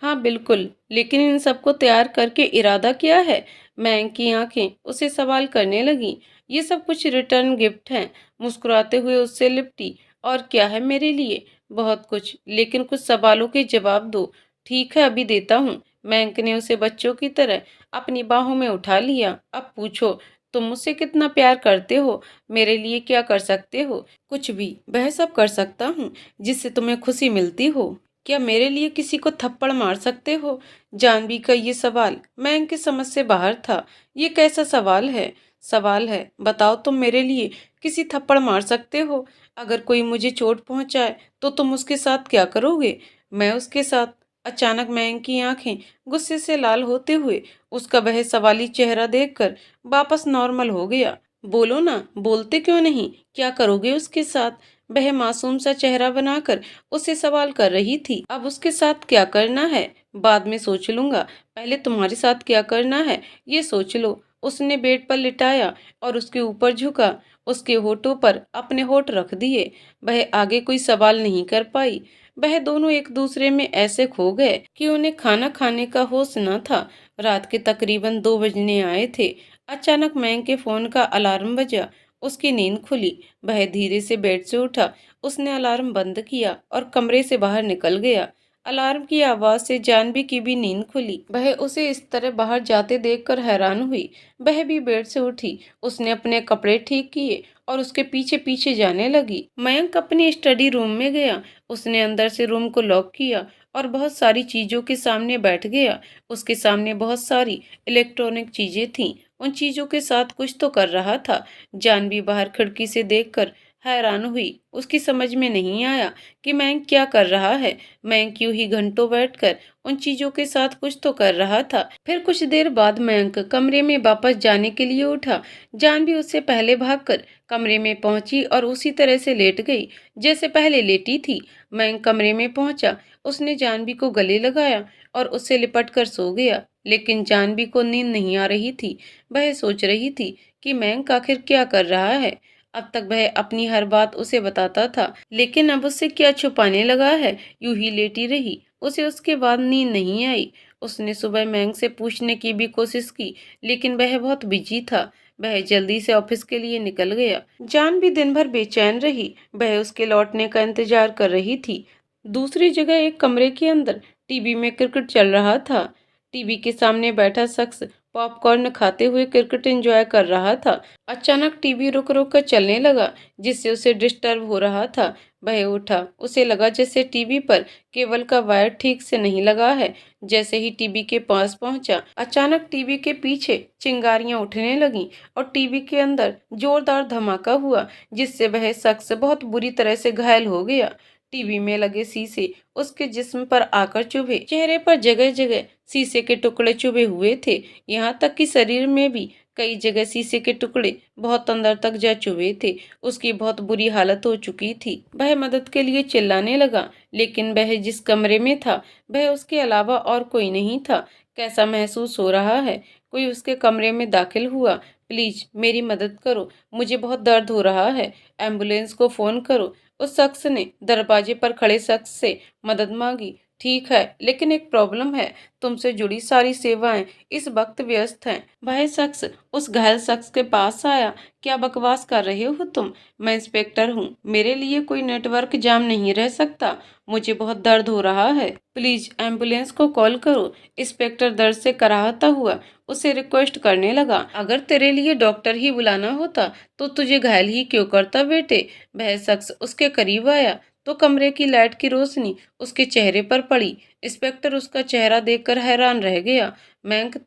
हाँ बिल्कुल, लेकिन इन सबको तैयार करके इरादा क्या है? मैंग की आंखें उसे सवाल करने लगीं। ये सब कुछ रिटर्न गिफ्ट हैं। मुस्कुराते हुए उससे लिपटी। और क्या है मेरे लिए? बहुत कुछ, लेकिन कुछ सवालों के जवाब दो। ठीक है, अभी देता हूँ। मैंग ने उसे बच्चों की तरह अपनी बाहों में उठा लिया। अब पूछो, तुम मुझसे कितना प्यार करते हो? मेरे लिए क्या कर सकते हो? कुछ भी, वह सब कर सकता हूँ जिससे तुम्हें खुशी मिलती हो। क्या मेरे लिए किसी को थप्पड़ मार सकते हो? जानवी का ये सवाल मैंग की समझ से बाहर था। ये कैसा सवाल है? सवाल है, बताओ, तुम मेरे लिए किसी थप्पड़ मार सकते हो? अगर कोई मुझे चोट पहुंचाए तो तुम उसके साथ क्या करोगे? मैं उसके साथ। अचानक मैंग की आंखें गुस्से से लाल होते हुए उसका वह सवाली चेहरा देखकर वापस नॉर्मल हो गया। बोलो ना, बोलते क्यों नहीं? क्या करोगे उसके साथ? वह मासूम सा चेहरा बनाकर उससे सवाल कर रही थी। अब उसके साथ क्या करना है बाद में सोच लूंगा, पहले तुम्हारे साथ क्या करना है ये सोच लो। उसने बेड पर लिटाया और उसके ऊपर झुका, उसके होठों पर अपने होठ रख दिए। वह आगे कोई सवाल नहीं कर पाई। वह दोनों एक दूसरे में ऐसे खो गए कि उन्हें खाना खाने का होश न था। रात के तकरीबन 2 बजने आए थे। अचानक मैंग के फोन का अलार्म बजा। उसकी नींद खुली। वह धीरे से बेड से उठा। उसने अलार्म बंद किया और कमरे से बाहर निकल गया। अलार्म की आवाज से जानवी की भी नींद खुली। वह उसे इस तरह बाहर जाते देखकर हैरान हुई। वह भी बेड से उठी। उसने अपने कपड़े ठीक किए और उसके पीछे पीछे जाने लगी। मयंक अपनी स्टडी रूम में गया। उसने अंदर से रूम को लॉक किया और बहुत सारी चीजों के सामने बैठ गया। उसके सामने बहुत सारी इलेक्ट्रॉनिक चीजें थीं। उन चीजों के साथ कुछ तो कर रहा था। जानवी बाहर खिड़की से देखकर हैरान हुई। उसकी समझ में नहीं आया कि मयंक क्या कर रहा है। मयंक यूं ही घंटों बैठकर उन चीजों के साथ कुछ तो कर रहा था। फिर कुछ देर बाद मयंक कमरे में वापस जाने के लिए उठा। जानवी उससे पहले भागकर कमरे में पहुंची और उसी तरह से लेट गई जैसे पहले लेटी थी। मयंक कमरे में पहुंचा। उसने जानवी को गले लगाया और उससे लिपट कर सो गया। लेकिन जानवी को नींद नहीं आ रही थी। वह सोच रही थी कि मयंक आखिर क्या कर रहा है। अब तक वह अपनी हर बात उसे बताता था, लेकिन अब उससे क्या छुपाने लगा है। यूं ही लेटी रही। उसे उसके बाद नींद नहीं आई। उसने सुबह मयंक से पूछने की भी कोशिश की, लेकिन वह बहुत बिजी था। वह जल्दी से ऑफिस के लिए निकल गया। जान भी दिन भर बेचैन रही। वह उसके लौटने का इंतजार कर रही थी। दूसरी जगह एक कमरे के अंदर टीवी में क्रिकेट चल रहा था। टीवी के सामने बैठा शख्स पॉपकॉर्न खाते हुए क्रिकेट एंजॉय कर रहा था। अचानक टीवी रुक रुक कर चलने लगा, जिससे उसे डिस्टर्ब हो रहा था। वह उठा। उसे लगा जैसे टीवी पर केबल का वायर ठीक से नहीं लगा है। जैसे ही टीवी के पास पहुंचा, अचानक टीवी के पीछे चिंगारियां उठने लगीं और टीवी के अंदर जोरदार धमाका हुआ, जिससे वह शख्स बहुत बुरी तरह से घायल हो गया। टीवी में लगे शीशे उसके जिस्म पर आकर चुभे। चेहरे पर जगह जगह शीशे के टुकड़े चुभे हुए थे। यहाँ तक कि शरीर में भी कई जगह शीशे के टुकड़े बहुत अंदर तक जा चुभे थे। उसकी बहुत बुरी हालत हो चुकी थी। वह मदद के लिए चिल्लाने लगा, लेकिन वह जिस कमरे में था वह उसके अलावा और कोई नहीं था। कैसा महसूस हो रहा है? कोई उसके कमरे में दाखिल हुआ। प्लीज मेरी मदद करो, मुझे बहुत दर्द हो रहा है, एम्बुलेंस को फोन करो। उस शख्स ने दरवाजे पर खड़े शख्स से मदद मांगी। ठीक है, लेकिन एक प्रॉब्लम है, तुमसे जुड़ी सारी सेवाएं इस वक्त व्यस्त हैं। वह शख्स उस घायल शख्स के पास आया। क्या बकवास कर रहे हो तुम? मैं इंस्पेक्टर हूँ, मेरे लिए कोई नेटवर्क जाम नहीं रह सकता। मुझे बहुत दर्द हो रहा है, प्लीज एम्बुलेंस को कॉल करो। इंस्पेक्टर दर्द से कराहता हुआ उसे रिक्वेस्ट करने लगा। अगर तेरे लिए डॉक्टर ही बुलाना होता तो तुझे घायल ही क्यों करता बेटे? वह शख्स उसके करीब आया तो कमरे की लाइट की रोशनी उसके चेहरे पर पड़ी। इंस्पेक्टर उसका चेहरा देखकर हैरान रह गया। मैंक,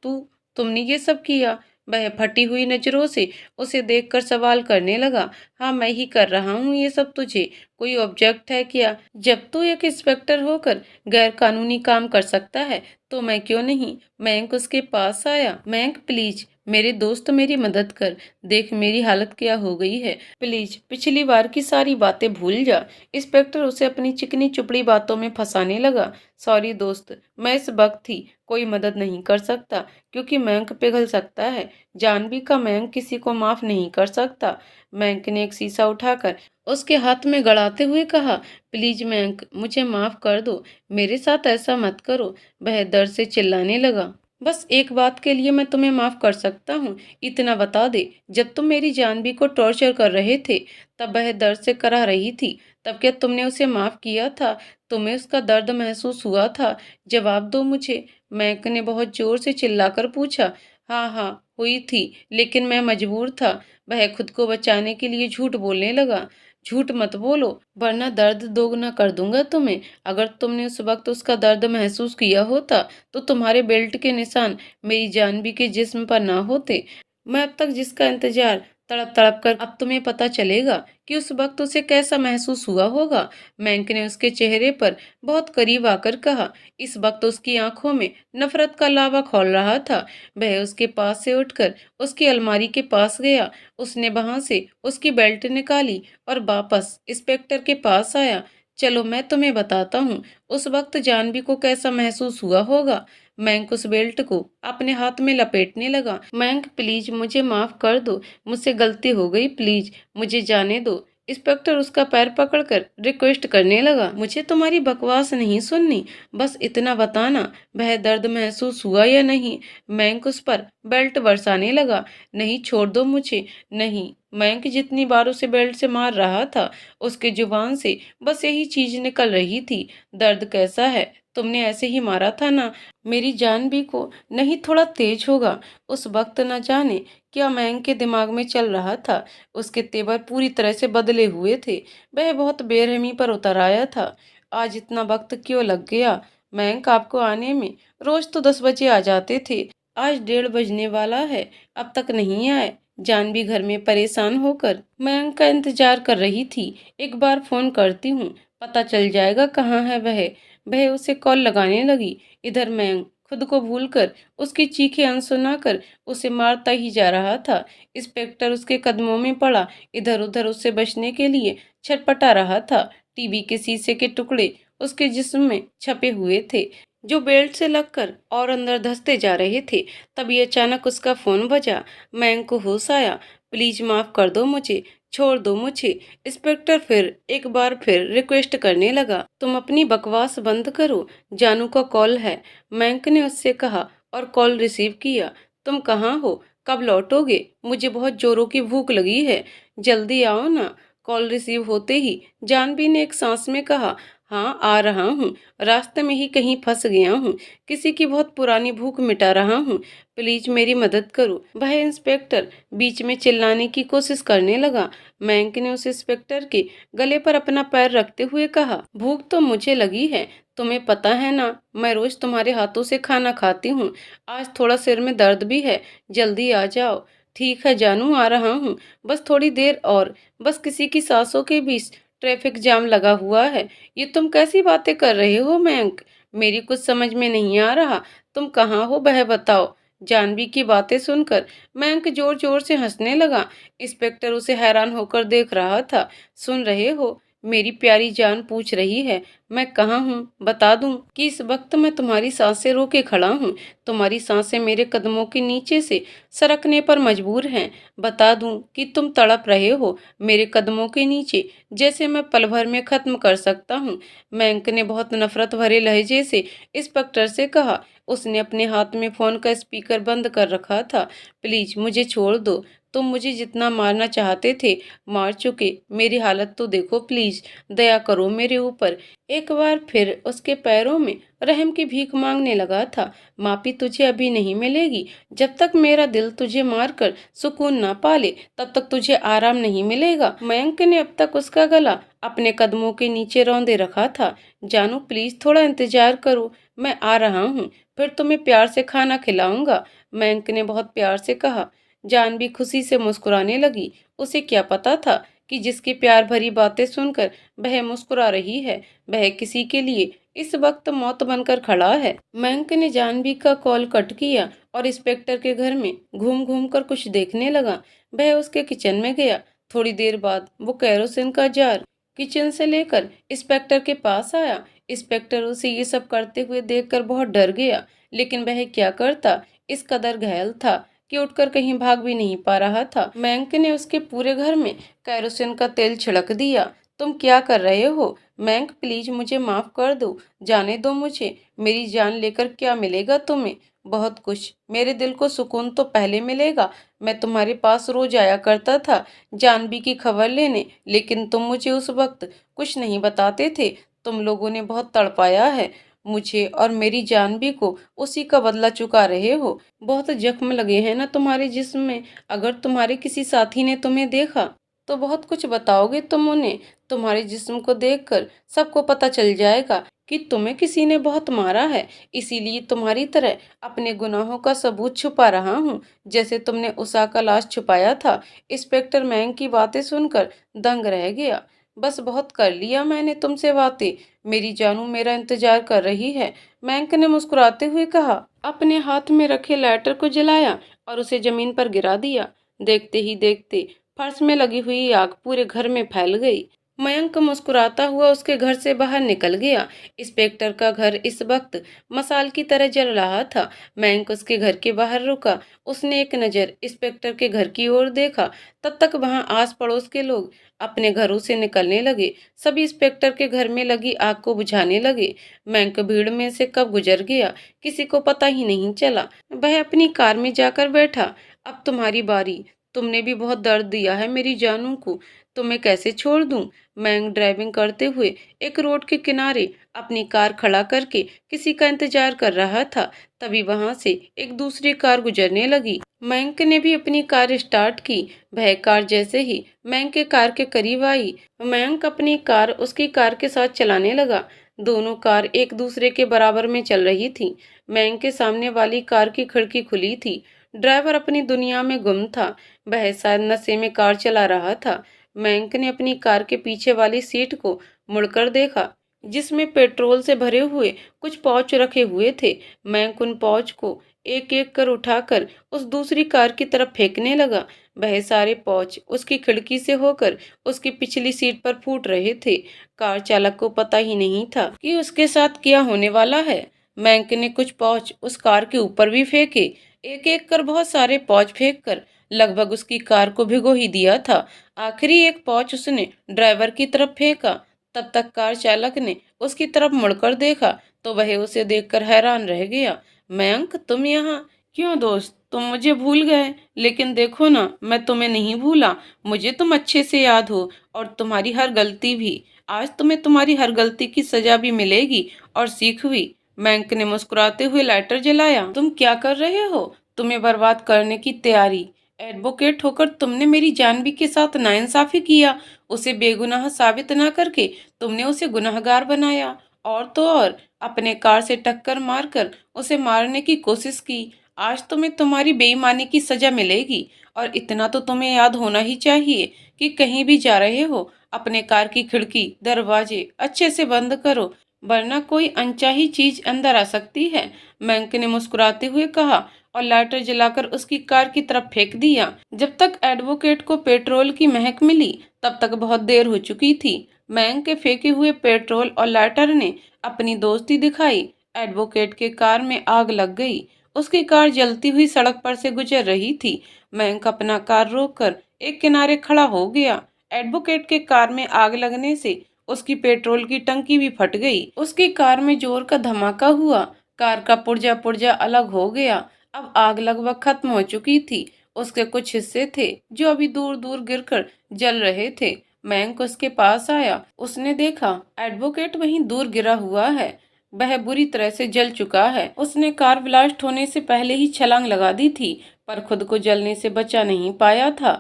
तुमने ये सब किया? वह फटी हुई नजरों से उसे देखकर सवाल करने लगा। हाँ, मैं ही कर रहा हूँ ये सब। तुझे कोई ऑब्जेक्ट है क्या? जब तू एक इंस्पेक्टर होकर गैर कानूनी काम कर सकता है तो मैं क्यों नहीं? मैंक उसके पास आया। मैंक, प्लीज मेरे दोस्त, मेरी मदद कर। देख मेरी हालत क्या हो गई है। प्लीज पिछली बार की सारी बातें भूल जा। इंस्पेक्टर उसे अपनी चिकनी चुपड़ी बातों में फंसाने लगा। सॉरी दोस्त, मैं इस वक्त ही कोई मदद नहीं कर सकता क्योंकि मैंक पिघल सकता है। जानवी का मैंक किसी को माफ नहीं कर सकता। मैंक ने एक शीशा उठाकर उसके हाथ में गड़ाते हुए कहा, प्लीज मैंक, मुझे माफ कर दो, मेरे साथ ऐसा मत करो। वह दर्द से चिल्लाने लगा। बस एक बात के लिए मैं तुम्हें माफ कर सकता हूँ, इतना बता दे, जब तुम मेरी जानवी को टॉर्चर कर रहे थे तब वह दर्द से करा रही थी, तब क्या तुमने उसे माफ किया था? तुम्हें उसका दर्द महसूस हुआ था? जवाब दो मुझे। मैक ने बहुत जोर से चिल्लाकर पूछा। हाँ हाँ, हुई थी, लेकिन मैं मजबूर था। वह खुद को बचाने के लिए झूठ बोलने लगा। झूठ मत बोलो, वरना दर्द दोगुना कर दूंगा तुम्हें। अगर तुमने उस वक्त उसका दर्द महसूस किया होता तो तुम्हारे बेल्ट के निशान मेरी जानवी के जिस्म पर ना होते। मैं अब तक जिसका इंतजार तड़प तड़प कर, अब तुम्हें पता चलेगा कि उस वक्त उसे कैसा महसूस हुआ होगा। मैंक ने उसके चेहरे पर बहुत करीब आकर कहा। इस वक्त उसकी आंखों में नफरत का लावा खौल रहा था। वह उसके पास से उठकर उसकी अलमारी के पास गया। उसने वहां से उसकी बेल्ट निकाली और वापस इंस्पेक्टर के पास आया। चलो मैं तुम्हें बताता हूँ उस वक्त जानवी को कैसा महसूस हुआ होगा। मैंक उस बेल्ट को अपने हाथ में लपेटने लगा। मैंक, प्लीज मुझे माफ कर दो, मुझसे गलती हो गई, प्लीज मुझे जाने दो। इंस्पेक्टर उसका पैर पकड़कर रिक्वेस्ट करने लगा। मुझे तुम्हारी बकवास नहीं सुननी, बस इतना बताना वह दर्द महसूस हुआ या नहीं। मैंक उस पर बेल्ट बरसाने लगा। नहीं, छोड़ दो मुझे। नहीं। मैंक जितनी बार उसे बेल्ट से मार रहा था उसके जुबान से बस यही चीज निकल रही थी। दर्द कैसा है? तुमने ऐसे ही मारा था ना? मेरी जानवी को नहीं, थोड़ा तेज होगा। उस वक्त न जाने क्या मैंग के दिमाग में चल रहा था। उसके तेवर पूरी तरह से बदले हुए थे। वह बहुत बेरहमी पर उतर आया था। आज इतना वक्त क्यों लग गया? मैंग आपको आने में रोज तो 10 बजे आ जाते थे, आज 1:30 बजने वाला है, अब तक नहीं आए। जानवी घर में परेशान होकर मैंग का इंतजार कर रही थी। एक बार फोन करती हूँ, पता चल जाएगा कहाँ है वह। वह उसे कॉल लगाने लगी। इधर मैं खुद को भूलकर उसकी चीखें अनसुनाकर उसे मारता ही जा रहा था। इंस्पेक्टर उसके कदमों में पड़ा, इधर उधर उससे बचने के लिए छटपटा रहा था। टीवी के शीशे के टुकड़े उसके जिस्म में छपे हुए थे जो बेल्ट से लगकर और अंदर धंसते जा रहे थे। तभी अचानक उसका फोन बजा। मैं को होश आया। प्लीज माफ कर दो मुझे, छोड़ दो मुझे। इंस्पेक्टर फिर एक बार फिर रिक्वेस्ट करने लगा। तुम अपनी बकवास बंद करो, जानू का कॉल है, मैंक ने उससे कहा और कॉल रिसीव किया। तुम कहाँ हो? कब लौटोगे? मुझे बहुत जोरों की भूख लगी है, जल्दी आओ ना। कॉल रिसीव होते ही जानवी ने एक सांस में कहा, हाँ आ रहा हूँ, रास्ते में ही कहीं फंस गया हूँ, किसी की बहुत पुरानी भूख मिटा रहा हूँ, प्लीज मेरी मदद करो। वह इंस्पेक्टर बीच में चिल्लाने की कोशिश करने लगा। मैंक ने उस इंस्पेक्टर के गले पर अपना पैर रखते हुए कहा, भूख तो मुझे लगी है, तुम्हें पता है ना, मैं रोज तुम्हारे हाथों से खाना खाती हूँ। आज थोड़ा सिर में दर्द भी है, जल्दी आ जाओ। ठीक है जानू, आ रहा हूँ, बस थोड़ी देर और। बस किसी की सांसों के बीच ट्रैफिक जाम लगा हुआ है। ये तुम कैसी बातें कर रहे हो मैंक? मेरी कुछ समझ में नहीं आ रहा। तुम कहाँ हो वह बताओ। जानवी की बातें सुनकर मैंक जोर जोर से हंसने लगा। इंस्पेक्टर उसे हैरान होकर देख रहा था। सुन रहे हो? मेरी प्यारी जान पूछ रही है मैं कहाँ हूँ? बता दूँ कि इस वक्त मैं तुम्हारी सांसें रोके खड़ा हूँ। तुम्हारी सांसें मेरे कदमों के नीचे से सरकने पर मजबूर हैं। बता दूँ कि तुम तड़प रहे हो मेरे कदमों के नीचे, जैसे मैं पल भर में खत्म कर सकता हूँ। मयंक ने बहुत नफरत भरे लहजे से इंस्पेक्टर से कहा। उसने अपने हाथ में फोन का स्पीकर बंद कर रखा था। प्लीज मुझे छोड़ दो। तुम मुझे जितना मारना चाहते थे मार चुके। मेरी हालत तो देखो प्लीज। दया करो मेरे ऊपर। एक बार फिर उसके पैरों में रहम की भीख मांगने लगा था। माफी तुझे अभी नहीं मिलेगी। जब तक मेरा दिल तुझे मारकर सुकून ना पाले तब तक तुझे आराम नहीं मिलेगा। मयंक ने अब तक उसका गला अपने कदमों के नीचे रौंदे रखा था। जानू प्लीज थोड़ा इंतजार करो, मैं आ रहा हूँ, फिर तुम्हें प्यार से खाना खिलाऊंगा। मयंक ने बहुत प्यार से कहा। जानवी खुशी से मुस्कुराने लगी। उसे क्या पता था कि जिसकी प्यार भरी बातें सुनकर वह मुस्कुरा रही है वह किसी के लिए इस वक्त मौत बनकर खड़ा है। मयंक ने जानवी का कॉल कट किया और इंस्पेक्टर के घर में घूम घूम कर कुछ देखने लगा। वह उसके किचन में गया। थोड़ी देर बाद वो केरोसिन का जार किचन से लेकर इंस्पेक्टर के पास आया। इंस्पेक्टर उसे ये सब करते हुए देखकर बहुत डर गया, लेकिन वह क्या करता, इस कदर घायल था कि उठकर कहीं भाग भी नहीं पा रहा था। मयंक ने उसके पूरे घर में केरोसिन का तेल छिड़क दिया। तुम क्या कर रहे हो? मयंक प्लीज मुझे माफ कर दो, जाने दो मुझे। मेरी जान लेकर क्या मिलेगा तुम्हें? बहुत कुछ। मेरे दिल को सुकून तो पहले मिलेगा। मैं तुम्हारे पास रोज आया करता था जानवी की खबर लेने, लेकिन तुम मुझे उस वक्त कुछ नहीं बताते थे। तुम लोगों ने बहुत तड़पाया है मुझे और मेरी जानवी को। उसी का बदला चुका रहे हो। बहुत जख्म लगे हैं ना तुम्हारे जिस्म में। अगर तुम्हारे किसी साथी ने तुम्हें देखा तो बहुत कुछ बताओगे तुम उन्हें। तुम्हारे जिस्म को देखकर सबको पता चल जाएगा कि तुम्हें किसी ने बहुत मारा है। इसीलिए तुम्हारी तरह अपने गुनाहों का सबूत छुपा रहा हूँ, जैसे तुमने उषा का लाश छुपाया था। इंस्पेक्टर मयंक की बातें सुनकर दंग रह गया। बस बहुत कर लिया मैंने तुमसे बातें। मेरी जानू मेरा इंतजार कर रही है। मयंक ने मुस्कुराते हुए कहा। अपने हाथ में रखे लाइटर को जलाया और उसे जमीन पर गिरा दिया। देखते ही देखते फर्श में लगी हुई आग पूरे घर में फैल गई। मयंक मुस्कुराता हुआ उसके घर से बाहर निकल गया। इंस्पेक्टर का घर इस वक्त मसाल की तरह जल रहा था। मयंक उसके घर के बाहर रुका। उसने एक नज़र इंस्पेक्टर के घर की ओर देखा। तब तक वहां आस पड़ोस के लोग अपने घरों से निकलने लगे। सभी इंस्पेक्टर के घर में लगी आग को बुझाने लगे। मयंक भीड़ में से कब गुजर गया किसी को पता ही नहीं चला। वह अपनी कार में जाकर बैठा। अब तुम्हारी बारी। तुमने भी बहुत दर्द दिया है मेरी जानू को। तुम्हें कैसे छोड़ दूं? मयंक ड्राइविंग करते हुए एक रोड के किनारे अपनी कार खड़ा करके किसी का इंतजार कर रहा था। तभी वहां से एक दूसरी कार गुजरने लगी। मयंक ने भी अपनी कार स्टार्ट की। वह कार जैसे ही मयंक के कार के करीब आई, मयंक अपनी कार उसकी कार के साथ चलाने लगा। दोनों कार एक दूसरे के बराबर में चल रही थी। मयंक के सामने वाली कार की खिड़की खुली थी। ड्राइवर अपनी दुनिया में गुम था। वह शायद नशे में कार चला रहा था। मयंक ने अपनी कार के पीछे वाली सीट को मुड़कर देखा, जिसमें पेट्रोल से भरे हुए कुछ पाउच रखे हुए थे। मयंक उन पाउच को एक एक कर उठाकर उस दूसरी कार की तरफ फेंकने लगा। वह सारे पाउच उसकी खिड़की से होकर उसकी पिछली सीट पर फूट रहे थे। कार चालक को पता ही नहीं था कि उसके साथ क्या होने वाला है। मयंक ने कुछ पाउच उस कार के ऊपर भी फेंके। एक एक कर बहुत सारे पाउच फेंककर लगभग उसकी कार को भिगो ही दिया था। आखिरी एक पाउच उसने ड्राइवर की तरफ फेंका। तब तक कार चालक ने उसकी तरफ मुड़कर देखा तो वह उसे देखकर हैरान रह गया। मयंक तुम यहाँ? क्यों दोस्त, तुम मुझे भूल गए? लेकिन देखो ना, मैं तुम्हें नहीं भूला। मुझे तुम अच्छे से याद हो और तुम्हारी हर गलती भी। आज तुम्हें तुम्हारी हर गलती की सजा भी मिलेगी और सीख भी। मयंक ने मुस्कुराते हुए लाइटर जलाया। तुम क्या कर रहे हो? तुम्हें बर्बाद करने की तैयारी। एडवोकेट होकर तुमने मेरी जानवी के साथ नाइंसाफी किया। उसे बेगुनाह साबित न करके तुमने उसे गुनहगार बनाया। और तो और अपने कार से टक्कर मारकर उसे मारने की कोशिश की। आज तुम्हें तुम्हारी बेईमानी की सजा मिलेगी। और इतना तो तुम्हें याद होना ही चाहिए कि कहीं भी जा रहे हो अपने कार की खिड़की दरवाजे अच्छे से बंद करो, वरना कोई अनचाही चीज अंदर आ सकती है। मयंक ने मुस्कुराते हुए कहा और लाइटर जलाकर उसकी कार की तरफ फेंक दिया। जब तक एडवोकेट को पेट्रोल की महक मिली तब तक बहुत देर हो चुकी थी। मैंग के फेंके हुए पेट्रोल और लाइटर ने अपनी दोस्ती दिखाई। एडवोकेट के कार में आग लग गई। उसकी कार जलती हुई सड़क पर से गुजर रही थी। मैंग अपना कार रोककर एक किनारे खड़ा हो गया। एडवोकेट के कार में आग लगने से उसकी पेट्रोल की टंकी भी फट गई। उसकी कार में जोर का धमाका हुआ। कार का पुर्जा पुर्जा अलग हो गया। अब आग लगभग खत्म हो चुकी थी। उसके कुछ हिस्से थे जो अभी दूर दूर गिरकर जल रहे थे। मैंग उसके पास आया। उसने देखा एडवोकेट वहीं दूर गिरा हुआ है। वह बुरी तरह से जल चुका है। उसने कार ब्लास्ट होने से पहले ही छलांग लगा दी थी, पर खुद को जलने से बचा नहीं पाया था।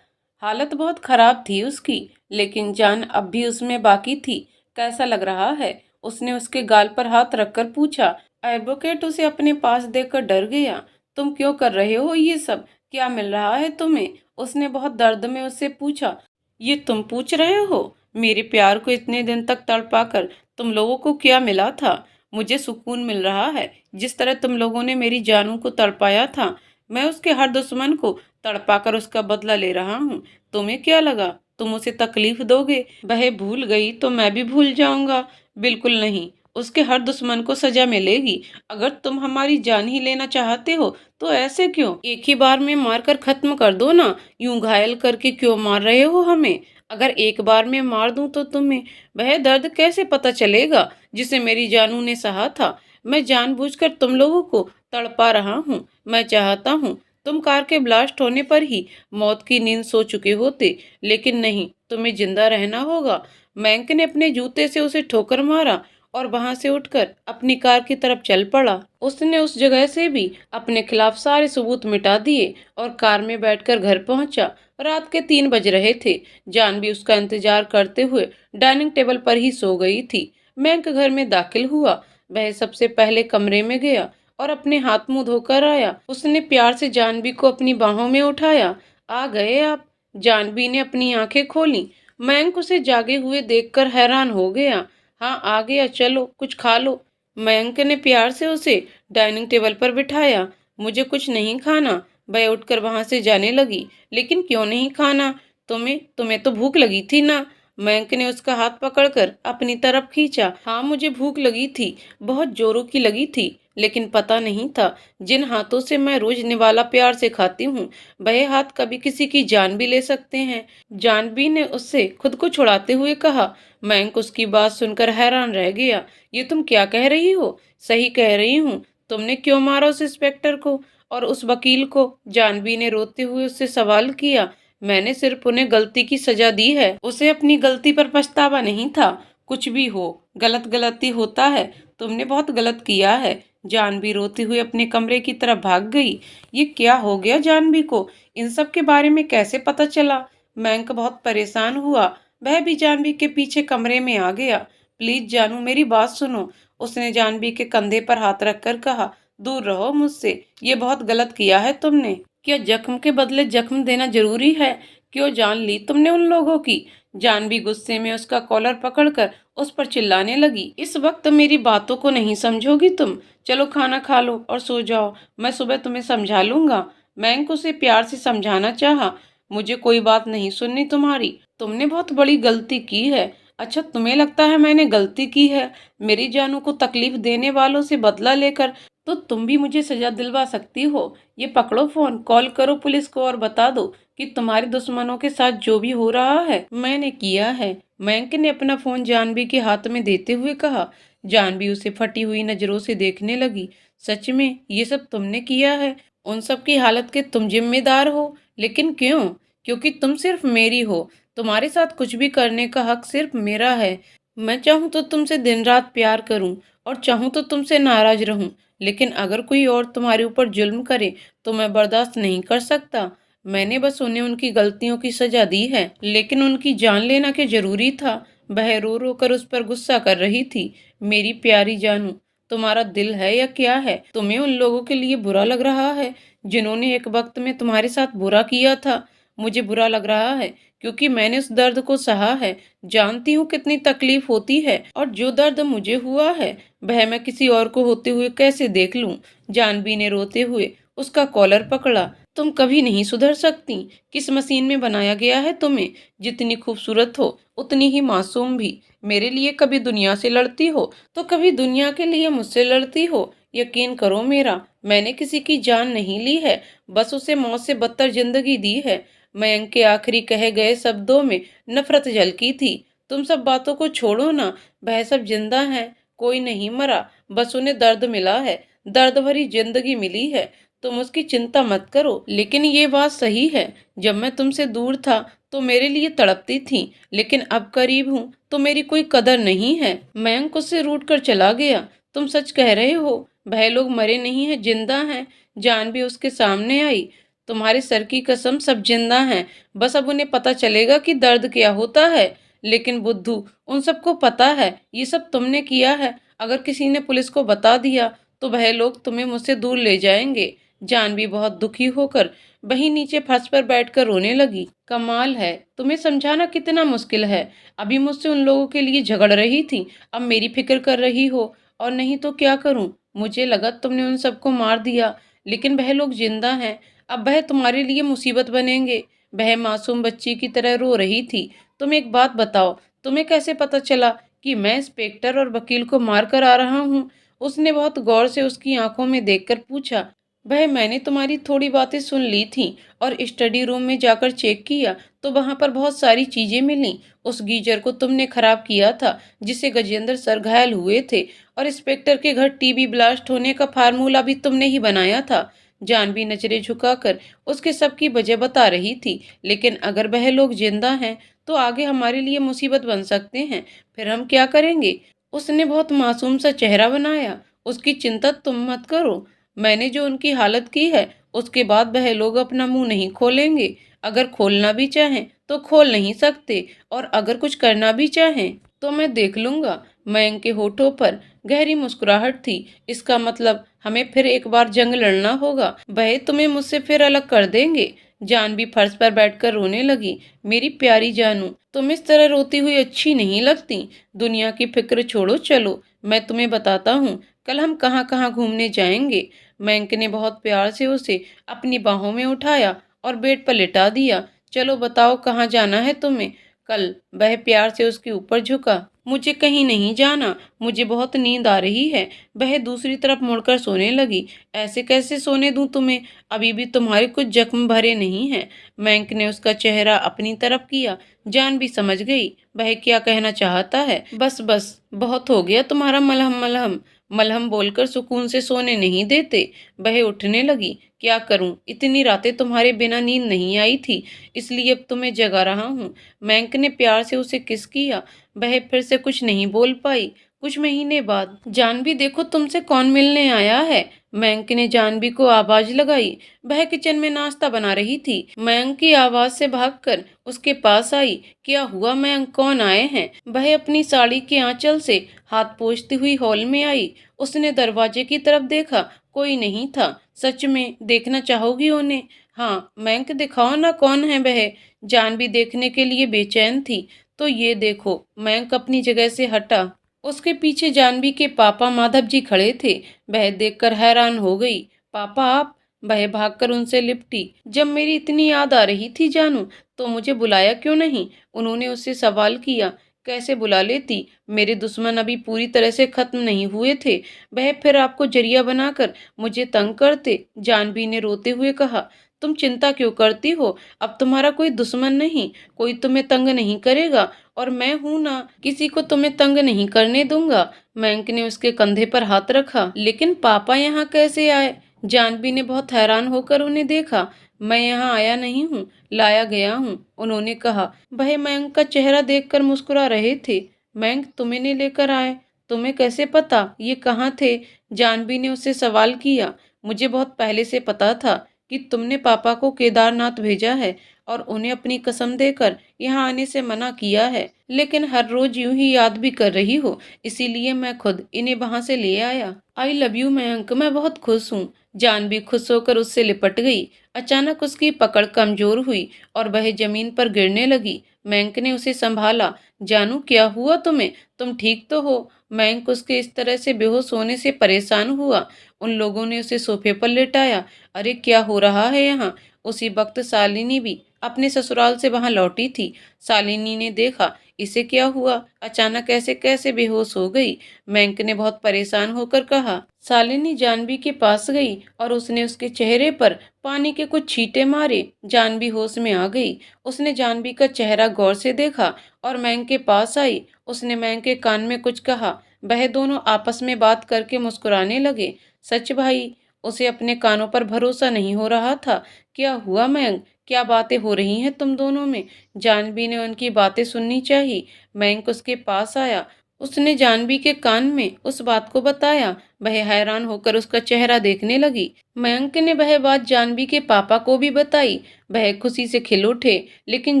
हालत बहुत खराब थी उसकी, लेकिन जान अब भी उसमें बाकी थी। कैसा लग रहा है? उसने उसके गाल पर हाथ रखकर पूछा। एडवोकेट उसे अपने पास देखकर डर गया। तुम क्यों कर रहे हो ये सब? क्या मिल रहा है तुम्हें? उसने बहुत दर्द में उससे पूछा। ये तुम पूछ रहे हो? मेरे प्यार को इतने दिन तक तड़पा कर तुम लोगों को क्या मिला था? मुझे सुकून मिल रहा है। जिस तरह तुम लोगों ने मेरी जानू को तड़पाया था, मैं उसके हर दुश्मन को तड़पा कर उसका बदला ले रहा हूँ। तुम्हें क्या लगा तुम उसे तकलीफ दोगे? वह भूल गई तो मैं भी भूल जाऊंगा? बिल्कुल नहीं। उसके हर दुश्मन को सजा मिलेगी। अगर तुम हमारी जान ही लेना चाहते हो तो ऐसे क्यों? एक ही बार में मारकर खत्म कर दो ना। यूं घायल करके क्यों मार रहे हो हमें? अगर एक बार में मार दूं तो तुम्हें वह दर्द कैसे पता चलेगा जिसे मेरी जानू ने सहा था? मैं जानबूझकर तुम लोगों को तड़पा रहा हूँ। मैं चाहता हूँ तुम कार के ब्लास्ट होने पर ही मौत की नींद सो चुके होते, लेकिन नहीं, तुम्हें जिंदा रहना होगा। मैंक ने अपने जूते से उसे ठोकर मारा और वहां से उठकर अपनी कार की तरफ चल पड़ा। उसने उस जगह से भी अपने खिलाफ सारे सबूत मिटा दिए और कार में बैठकर घर पहुंचा। रात के 3 बज रहे थे। जान भी उसका इंतजार करते हुए डाइनिंग टेबल पर ही सो गई थी। मैंक घर में दाखिल हुआ। वह सबसे पहले कमरे में गया और अपने हाथ मुंह धोकर आया। उसने प्यार से जानवी को अपनी बाहों में उठाया। आ गए आप? जानवी ने अपनी आंखें खोली। मयंक उसे जागे हुए देखकर हैरान हो गया। हाँ, आ गया, चलो कुछ खा लो। मयंक ने प्यार से उसे डाइनिंग टेबल पर बिठाया। मुझे कुछ नहीं खाना। वह उठकर वहां से जाने लगी। लेकिन क्यों नहीं खाना? तुम्हें तुम्हें तो भूख लगी थी ना? मयंक ने उसका हाथ पकड़कर अपनी तरफ खींचा। हाँ, मुझे भूख लगी थी, बहुत जोरों की लगी थी, लेकिन पता नहीं था जिन हाथों से मैं रोज निवाला प्यार से खाती हूँ, वह हाथ कभी किसी की जान भी ले सकते हैं। जानवी ने उससे खुद को छुड़ाते हुए कहा। मयंक उसकी बात सुनकर हैरान रह गया। ये तुम क्या कह रही हो? सही कह रही हूँ। तुमने क्यों मारा उस इंस्पेक्टर को और उस वकील को? जानवी ने रोते हुए उससे सवाल किया। मैंने सिर्फ उन्हें गलती की सजा दी है। उसे अपनी गलती पर पछतावा नहीं था। कुछ भी हो, गलत गलती होता है। तुमने बहुत गलत किया है। जानवी रोती हुई अपने कमरे की तरफ भाग गई। ये क्या हो गया जानवी को? इन सब के बारे में कैसे पता चला? मयंक बहुत परेशान हुआ। वह भी जानवी के पीछे कमरे में आ गया। प्लीज जानू, मेरी बात सुनो। उसने जानवी के कंधे पर हाथ रखकर कहा। दूर रहो मुझसे। ये बहुत गलत किया है तुमने। क्या जख्म के बदले जख्म देना जरूरी है? क्यों जान ली तुमने उन लोगों की? जानवी गुस्से में उसका कॉलर पकड़कर उस पर चिल्लाने लगी। इस वक्त मेरी बातों को नहीं समझोगी तुम? चलो खाना खा लो और सो जाओ। मैं सुबह तुम्हें समझा लूंगा। मयंक उसे प्यार से समझाना चाहा। मुझे कोई बात नहीं सुननी तुम्हारी। तुमने बहुत बड़ी गलती की है। अच्छा, तुम्हें लगता है मैंने गलती की है? मेरी जानू को तकलीफ देने वालों से बदला लेकर तो तुम भी मुझे सजा दिलवा सकती हो। ये पकड़ो फोन, कॉल करो पुलिस को और बता दो कि तुम्हारे दुश्मनों के साथ जो भी हो रहा है मैंने किया है। मयंक ने अपना फोन जानवी के हाथ में देते हुए कहा। जानवी उसे फटी हुई नजरों से देखने लगी। सच में ये सब तुमने किया है? उन सब की हालत के तुम जिम्मेदार हो? लेकिन क्यों? क्योंकि तुम सिर्फ मेरी हो। तुम्हारे साथ कुछ भी करने का हक सिर्फ मेरा है। मैं चाहूँ तो तुमसे दिन रात प्यार करूं और चाहूँ तो तुमसे नाराज रहूं, लेकिन अगर कोई और तुम्हारे ऊपर जुल्म करे तो मैं बर्दाश्त नहीं कर सकता। मैंने बस उन्हें उनकी गलतियों की सजा दी है, लेकिन उनकी जान लेना क्या जरूरी था? वह रो रो कर उस पर गुस्सा कर रही थी। मेरी प्यारी जानू, तुम्हारा दिल है या क्या है? तुम्हें उन लोगों के लिए बुरा लग रहा है जिन्होंने एक वक्त में तुम्हारे साथ बुरा किया था? मुझे बुरा लग रहा है क्योंकि मैंने उस दर्द को सहा है। जानती हूँ कितनी तकलीफ होती है, और जो दर्द मुझे हुआ है वह मैं किसी और को होते हुए कैसे देख लूं? जानवी ने रोते हुए उसका कॉलर पकड़ा। तुम कभी नहीं सुधर सकती। किस मशीन में बनाया गया है तुम्हें? जितनी खूबसूरत हो उतनी ही मासूम भी। मेरे लिए कभी दुनिया से लड़ती हो तो कभी दुनिया के लिए मुझसे लड़ती हो। यकीन करो मेरा, मैंने किसी की जान नहीं ली है, बस उसे मौत से बदतर जिंदगी दी है। मयंक के आखिरी कहे गए शब्दों में नफरत झलकी थी। तुम सब बातों को छोड़ो ना, वह सब जिंदा हैं, कोई नहीं मरा, बस उन्हें दर्द मिला है, दर्द भरी जिंदगी मिली है। तुम उसकी चिंता मत करो। लेकिन ये बात सही है, जब मैं तुमसे दूर था तो मेरे लिए तड़पती थी, लेकिन अब करीब हूँ तो मेरी कोई कदर नहीं है। मयंक उससे रूठ कर चला गया। तुम सच कह रहे हो, वह लोग मरे नहीं हैं, जिंदा हैं। जान भी उसके सामने आई। तुम्हारे सर की कसम, सब जिंदा हैं, बस अब उन्हें पता चलेगा कि दर्द क्या होता है। लेकिन बुद्धू, उन सबको पता है ये सब तुमने किया है। अगर किसी ने पुलिस को बता दिया तो वह लोग तुम्हें मुझसे दूर ले जाएंगे। जानवी बहुत दुखी होकर वहीं नीचे फर्श पर बैठकर रोने लगी। कमाल है, तुम्हें समझाना कितना मुश्किल है। अभी मुझसे उन लोगों के लिए झगड़ रही थी, अब मेरी फिक्र कर रही हो। और नहीं तो क्या करूं? मुझे लगा तुमने उन सबको मार दिया, लेकिन वह लोग जिंदा हैं। अब वह तुम्हारे लिए मुसीबत बनेंगे। वह मासूम बच्ची की तरह रो रही थी। तुम एक बात बताओ, तुम्हें कैसे पता चला कि मैं इंस्पेक्टर और वकील को मार कर आ रहा हूँ? उसने बहुत गौर से उसकी आंखों में देखकर पूछा। वह मैंने तुम्हारी थोड़ी बातें सुन ली थी और स्टडी रूम में जाकर चेक किया तो वहां पर बहुत सारी चीजें मिली। उस गीजर को तुमने खराब किया था जिससे गजेंद्र सर घायल हुए थे, और इंस्पेक्टर के घर टीबी ब्लास्ट होने का फार्मूला भी तुमने ही बनाया था। जानवी नजरें झुकाकर उसके सब की वजह बता रही थी। लेकिन अगर वह लोग जिंदा हैं तो आगे हमारे लिए मुसीबत बन सकते हैं, फिर हम क्या करेंगे? उसने बहुत मासूम सा चेहरा बनाया। उसकी चिंता तुम मत करो, मैंने जो उनकी हालत की है उसके बाद वह लोग अपना मुंह नहीं खोलेंगे। अगर खोलना भी चाहें तो खोल नहीं सकते, और अगर कुछ करना भी चाहें तो मैं देख लूंगा। मयंक के होठों पर गहरी मुस्कुराहट थी। इसका मतलब हमें फिर एक बार जंग लड़ना होगा। वह तुम्हें मुझसे फिर अलग कर देंगे। जानवी फर्श पर बैठकर रोने लगी। मेरी प्यारी जानू, तुम इस तरह रोती हुई अच्छी नहीं लगती। दुनिया की फिक्र छोड़ो, चलो मैं तुम्हें बताता हूँ कल हम कहाँ कहाँ घूमने जाएंगे। मयंक ने बहुत प्यार से उसे अपनी बाहों में उठाया और बेड पर लिटा दिया। चलो बताओ कहाँ जाना है तुम्हें कल? वह प्यार से उसके ऊपर झुका। मुझे कहीं नहीं जाना, मुझे बहुत नींद आ रही है। वह दूसरी तरफ मुड़कर सोने लगी। ऐसे कैसे सोने दूं तुम्हें? अभी भी तुम्हारे कुछ जख्म भरे नहीं हैं। मयंक ने उसका चेहरा अपनी तरफ किया। जान भी समझ गई वह क्या कहना चाहता है। बस बस, बहुत हो गया तुम्हारा मलहम मलहम। मलहम बोलकर सुकून से सोने नहीं देते। वह उठने लगी। क्या करूं, इतनी रातें तुम्हारे बिना नींद नहीं आई थी, इसलिए अब तुम्हें जगा रहा हूँ। मयंक ने प्यार से उसे किस किया। वह फिर से कुछ नहीं बोल पाई। कुछ महीने बाद, जानवी देखो तुमसे कौन मिलने आया है। मयंक ने जानवी को आवाज लगाई। वह किचन में नाश्ता बना रही थी। मयंक की आवाज से भागकर उसके पास आई। क्या हुआ मयंक, कौन आए हैं? वह अपनी साड़ी के आंचल से हाथ पोंछती हुई हॉल में आई। उसने दरवाजे की तरफ देखा, कोई नहीं था। सच में देखना चाहोगी उन्हें? हाँ मयंक, दिखाओ ना कौन है वह। जानवी देखने के लिए बेचैन थी। तो ये देखो। मयंक अपनी जगह से हटा। उसके पीछे जानवी के पापा माधव जी खड़े थे। वह देखकर हैरान हो गई। पापा आप? वह भागकर उनसे लिपटी। जब मेरी इतनी याद आ रही थी जानू, तो मुझे बुलाया क्यों नहीं? उन्होंने उससे सवाल किया। कैसे बुला लेती, मेरे दुश्मन अभी पूरी तरह से खत्म नहीं हुए थे। वह फिर आपको जरिया बनाकर मुझे तंग करते। जानवी ने रोते हुए कहा। तुम चिंता क्यों करती हो? अब तुम्हारा कोई दुश्मन नहीं, कोई तुम्हें तंग नहीं करेगा, और मैं हूं ना, किसी को तुम्हें तंग नहीं करने दूंगा। मयंक ने उसके कंधे पर हाथ रखा। लेकिन पापा यहाँ कैसे आए? जानवी ने बहुत हैरान होकर उन्हें देखा। मैं यहाँ आया नहीं हूँ, लाया गया हूँ, उन्होंने कहा। वह मयंक का चेहरा देखकर मुस्कुरा रहे थे। मयंक तुम्हें नहीं लेकर आए? तुम्हें कैसे पता? ये कहाँ थे? जानवी ने उससे सवाल किया। मुझे बहुत पहले से पता था कि तुमने पापा को केदारनाथ भेजा है, और उन्हें अपनी कसम देकर यहाँ आने से मना किया है, लेकिन हर रोज यूं ही याद भी कर रही हो, इसीलिए मैं खुद इन्हें वहां से ले आया। आई लव यू मयंक, मैं बहुत खुश हूँ। जानवी खुश होकर उससे लिपट गई। अचानक उसकी पकड़ कमजोर हुई और वह जमीन पर गिरने लगी। मयंक ने उसे संभाला। जानू, क्या हुआ तुम्हें? तुम ठीक तो हो? मयंक उसके इस तरह से बेहोश होने से परेशान हुआ। उन लोगों ने उसे सोफे पर लेटाया। अरे क्या हो रहा है यहाँ? उसी वक्त शालिनी भी अपने ससुराल से वहां लौटी थी। शालिनी ने देखा इसे क्या हुआ, अचानक ऐसे कैसे बेहोश हो गई। मयंक ने बहुत परेशान होकर कहा। शालिनी जानवी के पास गई और उसने उसके चेहरे पर पानी के कुछ छींटे मारे। जानवी होश में आ गई। उसने जानवी का चेहरा गौर से देखा और मयंक के पास आई। उसने मयंक के कान में कुछ कहा। वह दोनों आपस में बात करके मुस्कुराने लगे। सच भाई, उसे अपने कानों पर भरोसा नहीं हो रहा था। क्या हुआ मयंक? क्या बातें हो रही हैं तुम दोनों में? जानवी ने उनकी बातें सुननी चाहिए। मयंक उसके पास आया। उसने जानवी के कान में उस बात को बताया। वह हैरान होकर उसका चेहरा देखने लगी। मयंक ने वह बात जानवी के पापा को भी बताई। वह खुशी से खिल उठे, लेकिन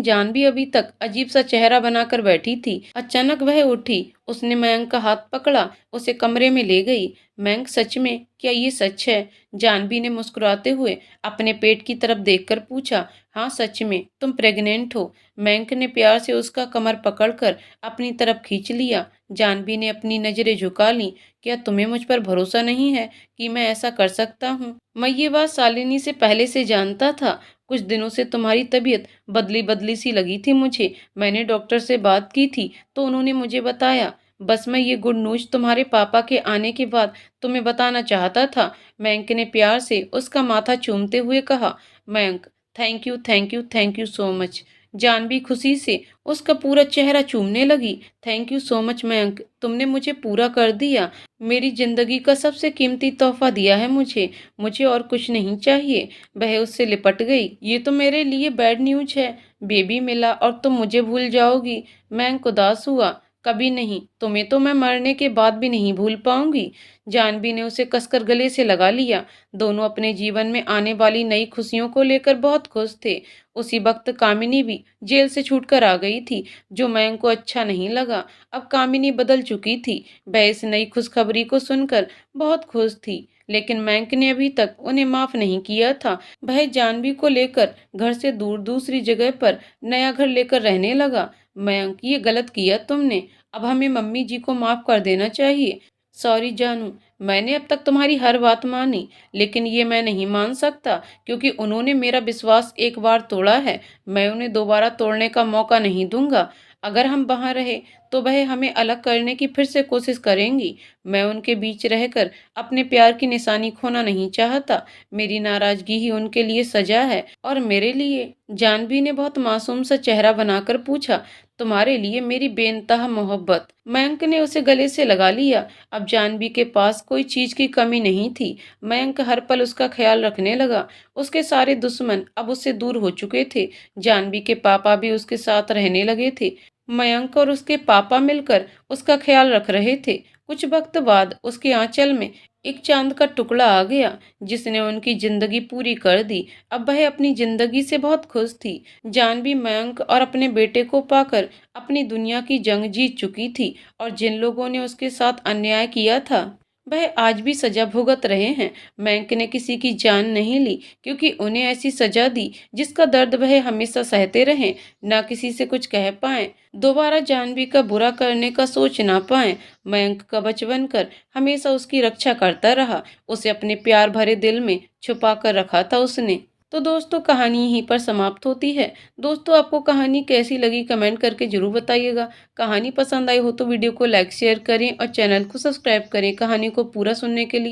जानवी अभी तक अजीब सा चेहरा बनाकर बैठी थी। अचानक वह उठी। उसने मयंक का हाथ पकड़ा, उसे कमरे में ले गई। मयंक, सच में? क्या ये सच है? जानवी ने मुस्कुराते हुए अपने पेट की तरफ देखकर पूछा। हाँ सच में, तुम प्रेग्नेंट हो। मयंक ने प्यार से उसका कमर पकड़कर अपनी तरफ खींच लिया। जानवी ने अपनी नजरें झुका ली। क्या तुम्हें मुझ पर भरोसा नहीं है कि मैं ऐसा कर सकता हूँ? मैं ये बात शालिनी से पहले से जानता था। कुछ दिनों से तुम्हारी तबीयत बदली बदली सी लगी थी मुझे। मैंने डॉक्टर से बात की थी तो उन्होंने मुझे बताया। बस मैं ये गुड न्यूज तुम्हारे पापा के आने के बाद तुम्हें बताना चाहता था। मयंक ने प्यार से उसका माथा चूमते हुए कहा। Mayank, thank you thank you thank you so much. Janhvi खुशी से उसका पूरा चेहरा चूमने लगी। Thank you so much Mayank, तुमने मुझे पूरा कर दिया। मेरी जिंदगी का सबसे कीमती तोहफा दिया है मुझे। मुझे और कुछ नहीं चाहिए। वह उससे लिपट गई। ये तो मेरे लिए बैड न्यूज है। बेबी मिला और तुम मुझे भूल जाओगी। मयंक उदास हुआ। कभी नहीं, तुम्हें तो मैं मरने के बाद भी नहीं भूल पाऊंगी। जानवी ने उसे कसकर गले से लगा लिया। दोनों अपने जीवन में आने वाली नई खुशियों को लेकर बहुत खुश थे। उसी वक्त कामिनी भी जेल से छूटकर आ गई थी, जो मयंक को अच्छा नहीं लगा। अब कामिनी बदल चुकी थी। वह इस नई खुशखबरी को सुनकर बहुत खुश थी, लेकिन मयंक ने अभी तक उन्हें माफ नहीं किया था। वह जानवी को लेकर घर से दूर दूसरी जगह पर नया घर लेकर रहने लगा। मयंक, ये गलत किया तुमने। अब हमें मम्मी जी को माफ कर देना चाहिए। सॉरी जानू, मैंने अब तक तुम्हारी हर बात मानी, लेकिन ये मैं नहीं मान सकता, क्योंकि उन्होंने मेरा विश्वास एक बार तोड़ा है। मैं उन्हें दोबारा तोड़ने का मौका नहीं दूंगा। अगर हम वहां रहे तो वह हमें अलग करने की फिर से कोशिश करेंगी। मैं उनके बीच रहकर अपने प्यार की निशानी खोना नहीं चाहता। मेरी नाराजगी ही उनके लिए सजा है और मेरे लिए। जानवी ने बहुत मासूम सा चेहरा बनाकर पूछा। तुम्हारे लिए मेरी बेइंतहा मोहब्बत। मयंक ने उसे गले से लगा लिया। अब जानवी के पास कोई चीज की कमी नहीं थी। मयंक हर पल उसका ख्याल रखने लगा। उसके सारे दुश्मन अब उससे दूर हो चुके थे। जानवी के पापा भी उसके साथ रहने लगे थे। मयंक और उसके पापा मिलकर उसका ख्याल रख रहे थे। कुछ वक्त बाद उसके आंचल में एक चांद का टुकड़ा आ गया, जिसने उनकी जिंदगी पूरी कर दी। अब वह अपनी जिंदगी से बहुत खुश थी। जानवी मयंक और अपने बेटे को पाकर अपनी दुनिया की जंग जीत चुकी थी, और जिन लोगों ने उसके साथ अन्याय किया था वह आज भी सजा भुगत रहे हैं। मयंक ने किसी की जान नहीं ली, क्योंकि उन्हें ऐसी सजा दी जिसका दर्द वह हमेशा सहते रहे, न किसी से कुछ कह पाए, दोबारा जानवी का बुरा करने का सोच ना पाए। मयंक कवच बनकर हमेशा उसकी रक्षा करता रहा। उसे अपने प्यार भरे दिल में छुपा कर रखा था उसने। तो दोस्तों, कहानी यहीं पर समाप्त होती है। दोस्तों, आपको कहानी कैसी लगी कमेंट करके जरूर बताइएगा। कहानी पसंद आई हो तो वीडियो को लाइक शेयर करें और चैनल को सब्सक्राइब करें कहानी को पूरा सुनने के लिए।